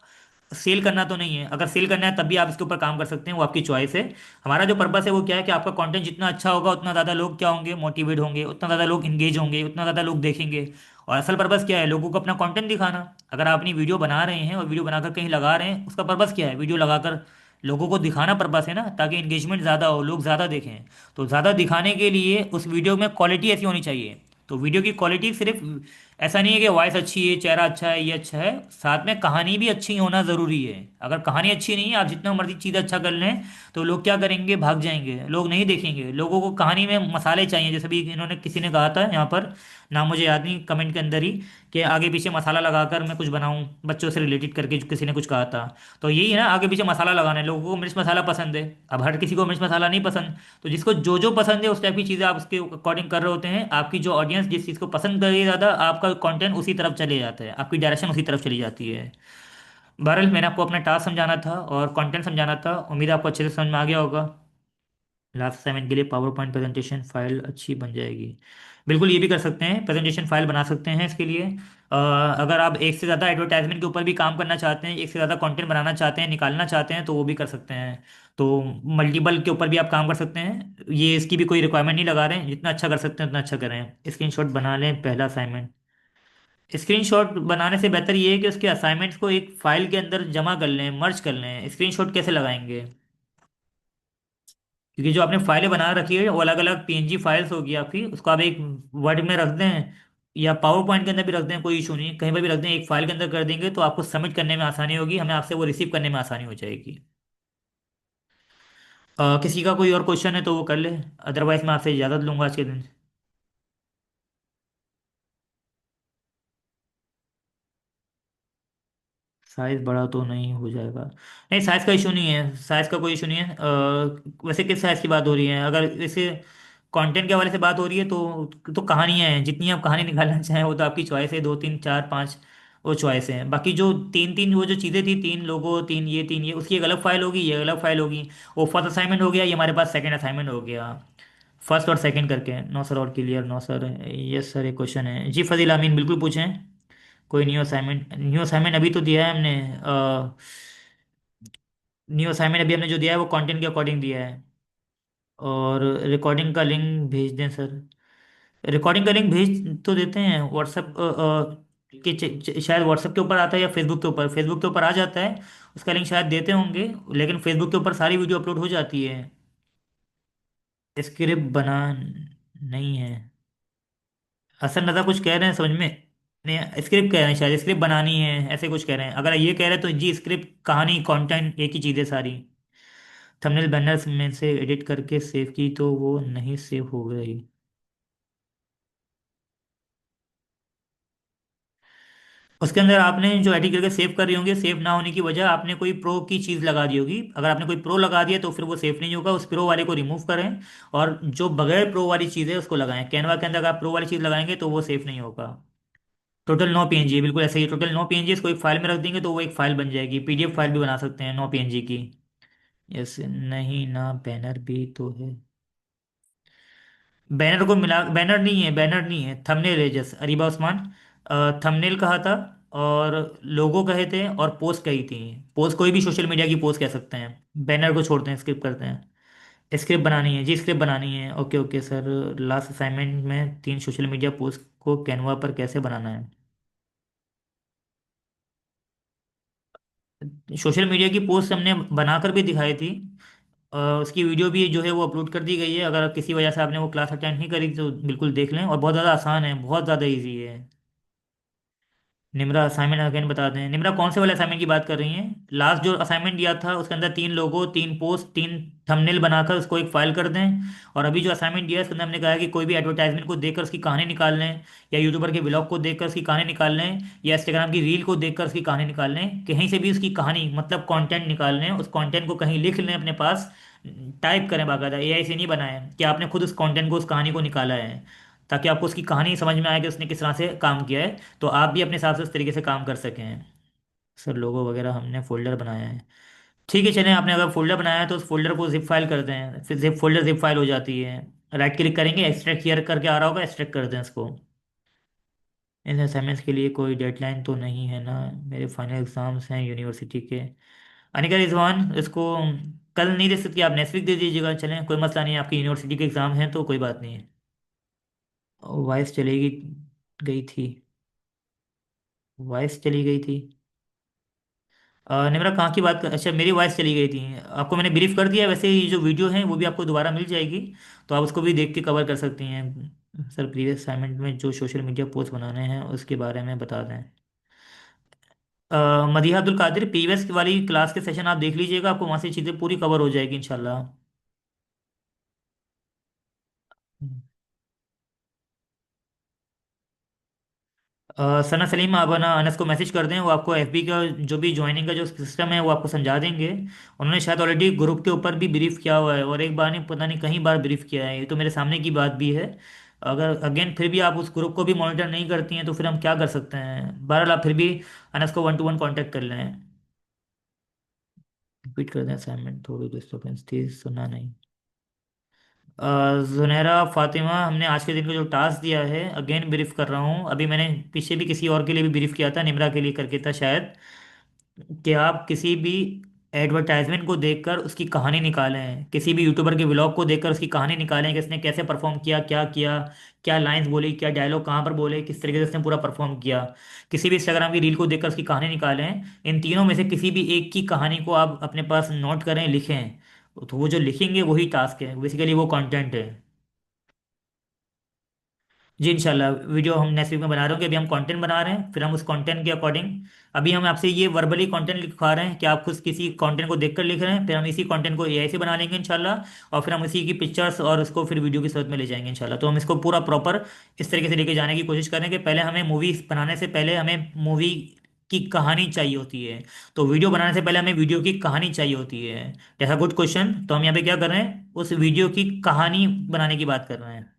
S1: सेल करना तो नहीं है। अगर सेल करना है तब भी आप इसके ऊपर काम कर सकते हैं, वो आपकी चॉइस है। हमारा जो पर्पस है वो क्या है, कि आपका कंटेंट जितना अच्छा होगा उतना ज़्यादा लोग क्या होंगे, मोटिवेट होंगे, उतना ज़्यादा लोग इंगेज होंगे, उतना ज़्यादा लोग देखेंगे। और असल पर्पस क्या है, लोगों को अपना कंटेंट दिखाना। अगर आप अपनी वीडियो बना रहे हैं और वीडियो बनाकर कहीं लगा रहे हैं, उसका पर्पस क्या है, वीडियो लगाकर लोगों को दिखाना पर्पस है ना, ताकि इंगेजमेंट ज़्यादा हो, लोग ज़्यादा देखें। तो ज़्यादा दिखाने के लिए उस वीडियो में क्वालिटी ऐसी होनी चाहिए। तो वीडियो की क्वालिटी सिर्फ ऐसा नहीं है कि वॉइस अच्छी है, चेहरा अच्छा है, ये अच्छा है, साथ में कहानी भी अच्छी होना ज़रूरी है। अगर कहानी अच्छी नहीं है, आप जितना मर्जी चीज़ अच्छा कर लें, तो लोग क्या करेंगे, भाग जाएंगे, लोग नहीं देखेंगे। लोगों को कहानी में मसाले चाहिए, जैसे भी इन्होंने किसी ने कहा था यहाँ पर, नाम मुझे याद नहीं, कमेंट के अंदर ही, कि आगे पीछे मसाला लगाकर मैं कुछ बनाऊं बच्चों से रिलेटेड करके, जो किसी ने कुछ कहा था। तो यही है ना, आगे पीछे मसाला लगाना है। लोगों को मिर्च मसाला पसंद है, अब हर किसी को मिर्च मसाला नहीं पसंद। तो जिसको जो जो पसंद है उस टाइप की चीज़ें आप उसके अकॉर्डिंग कर रहे होते हैं। आपकी जो ऑडियंस जिस चीज़ को पसंद करे ज़्यादा, आपका कंटेंट उसी तरफ चले जाता है, आपकी डायरेक्शन उसी तरफ चली जाती है। बहरहाल मैंने आपको अपना टास्क समझाना था और कंटेंट समझाना था, उम्मीद है आपको अच्छे से समझ में आ गया होगा। लास्ट असाइनमेंट के लिए पावर पॉइंट प्रेजेंटेशन फाइल अच्छी बन जाएगी। बिल्कुल ये भी कर सकते हैं, प्रेजेंटेशन फाइल बना सकते हैं इसके लिए। अगर आप एक से ज़्यादा एडवर्टाइजमेंट के ऊपर भी काम करना चाहते हैं, एक से ज़्यादा कंटेंट बनाना चाहते हैं, निकालना चाहते हैं, तो वो भी कर सकते हैं। तो मल्टीपल के ऊपर भी आप काम कर सकते हैं, ये इसकी भी कोई रिक्वायरमेंट नहीं लगा रहे हैं। जितना अच्छा कर सकते हैं उतना अच्छा करें। स्क्रीनशॉट बना लें पहला असाइनमेंट। स्क्रीनशॉट बनाने से बेहतर ये है कि उसके असाइनमेंट्स को एक फाइल के अंदर जमा कर लें, मर्ज कर लें। स्क्रीनशॉट कैसे लगाएंगे, क्योंकि जो आपने फाइलें बना रखी है वो अलग अलग पीएनजी फाइल्स होगी आपकी, उसको आप एक वर्ड में रख दें या पावर पॉइंट के अंदर भी रख दें, कोई इशू नहीं, कहीं पर भी रख दें, एक फाइल के अंदर कर देंगे तो आपको सबमिट करने में आसानी होगी, हमें आपसे वो रिसीव करने में आसानी हो जाएगी। किसी का कोई और क्वेश्चन है तो वो कर ले, अदरवाइज मैं आपसे इजाज़त लूंगा आज के दिन। साइज बड़ा तो नहीं हो जाएगा? नहीं, साइज का इशू नहीं है, साइज का कोई इशू नहीं है। वैसे किस साइज की बात हो रही है? अगर इसे कंटेंट के हवाले से बात हो रही है तो कहानियाँ हैं, जितनी आप कहानी निकालना चाहें वो तो आपकी चॉइस है, 2 3 4 5 वो चॉइस है। बाकी जो 3 3 वो जो चीज़ें थी, 3 लोगो, 3 ये, उसकी एक अलग फाइल होगी, ये अलग फाइल होगी। वो फर्स्ट असाइनमेंट हो गया, ये हमारे पास सेकंड असाइनमेंट हो गया। फर्स्ट और सेकंड करके। No sir all clear, no sir. Yes sir, एक क्वेश्चन है जी, फजील अमीन बिल्कुल पूछें। कोई न्यू असाइनमेंट अभी तो दिया है हमने। न्यू असाइनमेंट अभी हमने जो दिया है वो कंटेंट के अकॉर्डिंग दिया है। और रिकॉर्डिंग का लिंक भेज दें सर। रिकॉर्डिंग का लिंक भेज तो देते हैं व्हाट्सएप के शायद व्हाट्सएप के ऊपर आता है या फेसबुक के ऊपर। फेसबुक के ऊपर आ जाता है, उसका लिंक शायद देते होंगे। लेकिन फेसबुक के ऊपर सारी वीडियो अपलोड हो जाती है। स्क्रिप्ट बना नहीं है। हसन रजा कुछ कह रहे हैं समझ में नहीं। स्क्रिप्ट कह रहे हैं शायद, स्क्रिप्ट बनानी है ऐसे कुछ कह रहे हैं। अगर ये कह रहे हैं तो जी, स्क्रिप्ट कहानी कंटेंट एक ही चीज़ है सारी। थंबनेल बैनर्स में से एडिट करके सेव की तो वो नहीं सेव हो गई। उसके अंदर आपने जो एडिट करके सेव कर रही होंगे, सेव ना होने की वजह आपने कोई प्रो की चीज़ लगा दी होगी। अगर आपने कोई प्रो लगा दिया तो फिर वो सेव नहीं होगा। उस प्रो वाले को रिमूव करें और जो बगैर प्रो वाली चीज़ है उसको लगाएं। कैनवा के अंदर अगर आप प्रो वाली चीज़ लगाएंगे तो वो सेव नहीं होगा। टोटल 9 PNG, बिल्कुल ऐसे ही। टोटल 9 PNG इसको एक फाइल में रख देंगे तो वो एक फाइल बन जाएगी। PDF फाइल भी बना सकते हैं 9 PNG की। यस, नहीं ना, बैनर भी तो है। बैनर को मिला, बैनर नहीं है, बैनर नहीं है, थंबनेल है। जस अरीबा उस्मान, थंबनेल कहा था और लोगो कहे थे और पोस्ट कही थी। पोस्ट कोई भी सोशल मीडिया की पोस्ट कह सकते हैं। बैनर को छोड़ते हैं, स्क्रिप्ट करते हैं। स्क्रिप्ट बनानी है जी, स्क्रिप्ट बनानी है। Okay okay sir. Last assignment में 3 सोशल मीडिया पोस्ट को कैनवा पर कैसे बनाना है। सोशल मीडिया की पोस्ट हमने बनाकर भी दिखाई थी। उसकी वीडियो भी जो है वो अपलोड कर दी गई है। अगर किसी वजह से आपने वो क्लास अटेंड नहीं करी तो बिल्कुल देख लें। और बहुत ज़्यादा आसान है, बहुत ज़्यादा इजी है। निम्रा असाइनमेंट अगेन बता दें। निम्रा कौन से वाले असाइनमेंट की बात कर रही हैं? लास्ट जो असाइनमेंट दिया था उसके अंदर 3 लोगो, 3 पोस्ट, 3 थंबनेल बनाकर उसको एक फाइल कर दें। और अभी जो असाइनमेंट दिया है उसके अंदर हमने कहा है कि कोई भी एडवर्टाइजमेंट को देखकर उसकी कहानी निकाल लें, या यूट्यूबर के ब्लॉग को देखकर उसकी कहानी निकाल लें, या इंस्टाग्राम की रील को देखकर उसकी कहानी निकाल लें। कहीं से भी उसकी कहानी मतलब कंटेंट निकाल लें, उस कंटेंट को कहीं लिख लें अपने पास। टाइप करें बाकायदा, AI से नहीं बनाए कि आपने खुद उस कंटेंट को, उस कहानी को निकाला है। ताकि आपको उसकी कहानी समझ में आए कि उसने किस तरह से काम किया है, तो आप भी अपने हिसाब से उस तरीके से काम कर सकें। सर लोगो वगैरह हमने फोल्डर बनाया है। ठीक है चलें, आपने अगर फोल्डर बनाया है तो उस फोल्डर को जिप फाइल कर दें, फिर जिप फोल्डर जिप फाइल हो जाती है। राइट क्लिक करेंगे, एक्सट्रैक्ट हियर करके आ रहा होगा, एक्सट्रैक्ट कर दें इसको। इन असाइनमेंट्स के लिए कोई डेडलाइन तो नहीं है ना? मेरे फाइनल एग्जाम्स हैं यूनिवर्सिटी के। अनिका रिजवान, इसको कल नहीं दे सकती, आप नेक्स्ट वीक दे दीजिएगा। चलें, कोई मसला नहीं है, आपकी यूनिवर्सिटी के एग्ज़ाम हैं तो कोई बात नहीं है। वॉइस चलेगी, गई थी। वॉइस चली गई थी। निम्रा कहाँ की बात कर, अच्छा मेरी वॉइस चली गई थी। आपको मैंने ब्रीफ कर दिया। वैसे ये जो वीडियो है वो भी आपको दोबारा मिल जाएगी, तो आप उसको भी देख के कवर कर सकती हैं। सर प्रीवियस असाइनमेंट में जो सोशल मीडिया पोस्ट बनाने हैं उसके बारे में बता दें। मदीहा अब्दुल कादिर, प्रीवियस वाली क्लास के सेशन आप देख लीजिएगा, आपको वहाँ से चीज़ें पूरी कवर हो जाएगी इंशाल्लाह। सना सलीम, आप ना अनस को मैसेज कर दें, वो आपको FB का जो भी ज्वाइनिंग का जो सिस्टम है वो आपको समझा देंगे। उन्होंने शायद ऑलरेडी ग्रुप के ऊपर भी ब्रीफ किया हुआ है, और एक बार नहीं पता नहीं कहीं बार ब्रीफ किया है, ये तो मेरे सामने की बात भी है। अगर अगेन फिर भी आप उस ग्रुप को भी मॉनिटर नहीं करती हैं तो फिर हम क्या कर सकते हैं। बहरहाल आप फिर भी अनस को 1 to 1 कांटेक्ट कर लें। रिपीट कर दें असाइनमेंट, थोड़ी डिस्टर्बेंस थी, सुना नहीं। जुनैरा फातिमा, हमने आज के दिन को जो टास्क दिया है अगेन ब्रीफ कर रहा हूँ। अभी मैंने पीछे भी किसी और के लिए भी ब्रीफ किया था, निमरा के लिए करके था शायद, कि आप किसी भी एडवर्टाइजमेंट को देखकर उसकी कहानी निकालें। किसी भी यूट्यूबर के व्लॉग को देखकर उसकी कहानी निकालें कि इसने कैसे परफॉर्म किया, क्या किया, क्या लाइंस बोली, क्या डायलॉग कहाँ पर बोले, किस तरीके से उसने पूरा परफॉर्म किया। किसी भी इंस्टाग्राम की रील को देखकर उसकी कहानी निकालें। इन तीनों में से किसी भी एक की कहानी को आप अपने पास नोट करें, लिखें। तो वो जो लिखेंगे वही टास्क है, बेसिकली वो कंटेंट है। जी इंशाल्लाह, वीडियो हम नेक्स्ट वीक में बना रहे हो कि अभी हम कंटेंट बना रहे हैं, फिर हम उस कंटेंट के अकॉर्डिंग अभी हम आपसे ये वर्बली कंटेंट लिखवा रहे हैं कि आप खुद किसी कंटेंट को देखकर लिख रहे हैं, फिर हम इसी कंटेंट को AI से बना लेंगे इंशाल्लाह। और फिर हम इसी की पिक्चर्स और उसको फिर वीडियो की सूरत में ले जाएंगे इंशाल्लाह। तो हम इसको पूरा प्रॉपर इस तरीके से लेके जाने की कोशिश करें कि पहले हमें मूवी बनाने से पहले हमें मूवी की कहानी चाहिए होती है, तो वीडियो बनाने से पहले हमें वीडियो की कहानी चाहिए होती है। जैसा गुड क्वेश्चन, तो हम यहाँ पे क्या कर रहे हैं, उस वीडियो की कहानी बनाने की बात कर रहे हैं।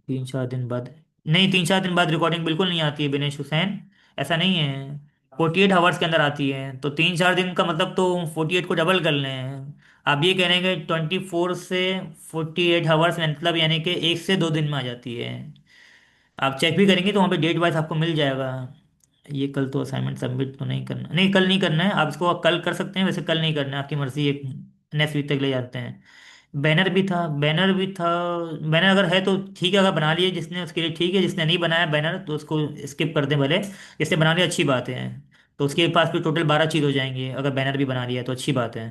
S1: 3 4 दिन बाद? नहीं, 3 4 दिन बाद रिकॉर्डिंग बिल्कुल नहीं आती है बिनेश हुसैन, ऐसा नहीं है। 48 आवर्स के अंदर आती है, तो 3 4 दिन का मतलब तो 48 को डबल कर लें। आप ये कह रहे हैं कि 24 से 48 आवर्स, मतलब यानी कि 1 से 2 दिन में आ जाती है। आप चेक भी करेंगे तो वहाँ पे डेट वाइज आपको मिल जाएगा। ये कल तो असाइनमेंट सबमिट तो नहीं करना, नहीं कल नहीं करना है, आप इसको कल कर सकते हैं, वैसे कल नहीं करना है, आपकी मर्जी, एक नेक्स्ट वीक तक ले जाते हैं। बैनर भी था, बैनर भी था। बैनर अगर है तो ठीक है, अगर बना लिए जिसने उसके लिए ठीक है, जिसने नहीं बनाया बैनर तो उसको स्किप कर दें भले। जिसने बना लिया अच्छी बात है। तो उसके पास भी टोटल 12 चीज़ हो जाएंगी, अगर बैनर भी बना लिया तो अच्छी बात है।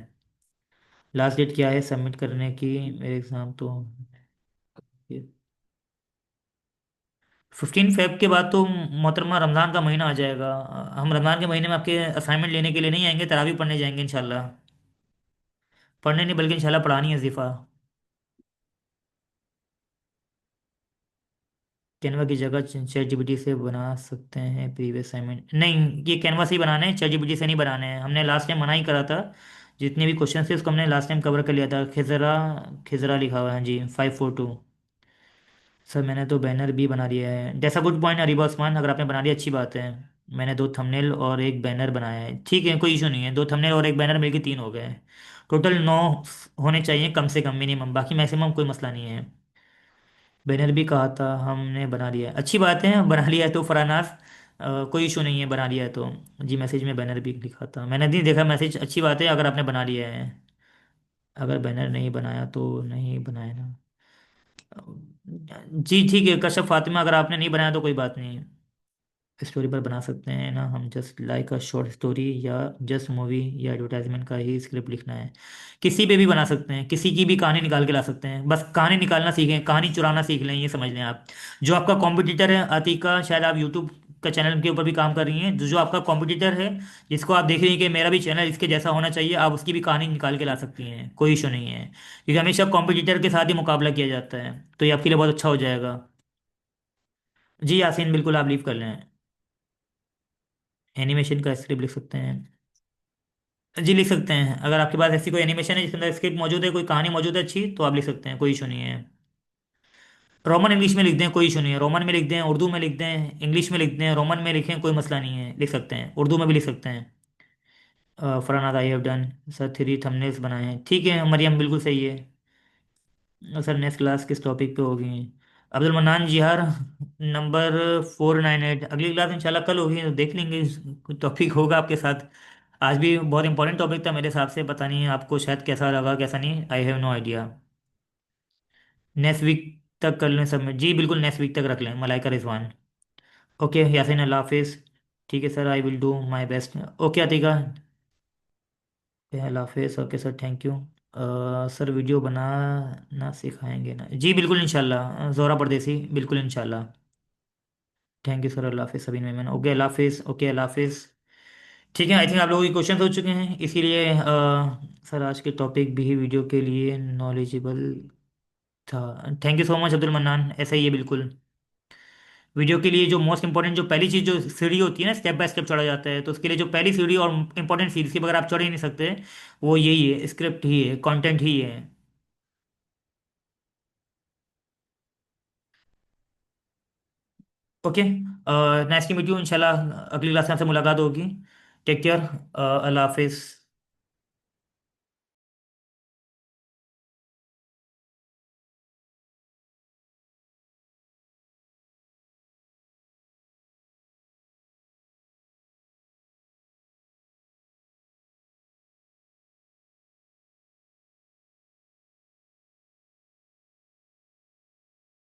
S1: लास्ट डेट क्या है सबमिट करने की? मेरे एग्ज़ाम तो 15 फेब के बाद तो मोहतरमा रमज़ान का महीना आ जाएगा। हम रमज़ान के महीने में आपके असाइनमेंट लेने के लिए नहीं आएंगे, तरावी पढ़ने जाएंगे इंशाल्लाह। पढ़ने नहीं बल्कि इंशाल्लाह पढ़ानी है ज़ीफ़ा। कैनवा की जगह चैट जीपीटी से बना सकते हैं प्रीवियस असाइनमेंट? नहीं, ये कैनवा से ही बनाने हैं, चैट जीपीटी से नहीं बनाने हैं, हमने लास्ट टाइम मना ही करा था। जितने भी क्वेश्चन थे उसको हमने लास्ट टाइम कवर कर लिया था। खिजरा, खिजरा लिखा हुआ है जी, 542। सर मैंने तो बैनर भी बना लिया है, जैसा गुड पॉइंट अरीबा उस्मान, अगर आपने बना लिया अच्छी बात है। मैंने 2 थंबनेल और एक बैनर बनाया है, ठीक है कोई इशू नहीं है, 2 थंबनेल और एक बैनर मिलकर 3 हो गए। टोटल 9 होने चाहिए कम से कम, मिनिमम, बाकी मैक्सिमम कोई मसला नहीं है। बैनर भी कहा था हमने, बना लिया है, अच्छी बात है, बना लिया है तो फरानास, कोई इशू नहीं है, बना लिया है तो। जी मैसेज में बैनर भी लिखा था, मैंने नहीं देखा मैसेज, अच्छी बात है अगर आपने बना लिया है। अगर बैनर नहीं बनाया तो नहीं बनाया ना। जी ठीक है कश्यप फातिमा, अगर आपने नहीं बनाया तो कोई बात नहीं। स्टोरी पर बना सकते हैं ना हम, just like a short story या जस्ट मूवी या एडवर्टाइजमेंट का ही स्क्रिप्ट लिखना है? किसी पे भी बना सकते हैं, किसी की भी कहानी निकाल के ला सकते हैं, बस कहानी निकालना सीखें, कहानी चुराना सीख लें, ये समझ लें आप। जो आपका कॉम्पिटिटर है अतीका, शायद आप यूट्यूब का चैनल के ऊपर भी काम कर रही हैं, जो जो आपका कॉम्पिटिटर है, जिसको आप देख रही हैं कि मेरा भी चैनल इसके जैसा होना चाहिए, आप उसकी भी कहानी निकाल के ला सकती हैं, कोई इशू नहीं है, क्योंकि हमेशा कॉम्पिटिटर के साथ ही मुकाबला किया जाता है। तो ये आपके लिए बहुत अच्छा हो जाएगा। जी यासीन बिल्कुल आप लीव कर लें। एनिमेशन का स्क्रिप्ट लिख सकते हैं? जी लिख सकते हैं, अगर आपके पास ऐसी कोई एनिमेशन है जिसके अंदर स्क्रिप्ट मौजूद है, कोई कहानी मौजूद है अच्छी, तो आप लिख सकते हैं, कोई इशू नहीं है। रोमन इंग्लिश में लिख दें, कोई इशू नहीं है, रोमन में लिख दें, उर्दू में लिख दें, इंग्लिश में लिख दें, रोमन में लिखें, कोई मसला नहीं है, लिख सकते हैं, उर्दू में भी लिख सकते हैं। Farhan I have done. Sir 3 thumbnails बनाए हैं, ठीक है मरियम बिल्कुल सही है। सर नेक्स्ट क्लास किस टॉपिक पे होगी? अब्दुल मन्नान जिहार, नंबर 498, अगली क्लास इंशाल्लाह कल होगी, तो देख लेंगे टॉपिक होगा आपके साथ। आज भी बहुत इंपॉर्टेंट टॉपिक था मेरे हिसाब से, पता नहीं आपको शायद कैसा लगा कैसा नहीं, I have no idea. Next week तक कर लें सबमिट, जी बिल्कुल नेक्स्ट वीक तक रख लें, मलाइका रिजवान। ओके यासीन अल्लाह हाफिज़। ठीक है sir, I will do my best. Okay Atika, अल्लाह हाफिज़, okay sir thank you. Sir video बनाना सिखाएंगे ना? जी बिल्कुल इंशाल्लाह, जोहरा परदेसी बिल्कुल इंशाल्लाह। थैंक यू सर, अल्लाह हाफिज़ सभी मेहमान, ओके अल्लाह हाफिज़, ओके अल्लाह हाफिज़। ठीक है, आई थिंक आप लोगों के क्वेश्चन हो चुके हैं, इसीलिए सर आज के टॉपिक भी वीडियो के लिए नॉलेजेबल था। Thank you so much Abdul mannan, ऐसा ही है बिल्कुल। वीडियो के लिए जो मोस्ट इंपॉर्टेंट, जो पहली चीज़ जो सीढ़ी होती है ना, स्टेप बाय स्टेप चढ़ा जाता है, तो उसके लिए जो पहली सीढ़ी और इंपॉर्टेंट सीढ़ी, इसके बगैर आप चढ़ ही नहीं सकते, वो यही है, स्क्रिप्ट ही है, कंटेंट ही है। Okay, nice to meet you, इंशाल्लाह अगली क्लास में आपसे मुलाकात होगी। टेक केयर, अल्लाह हाफिज़।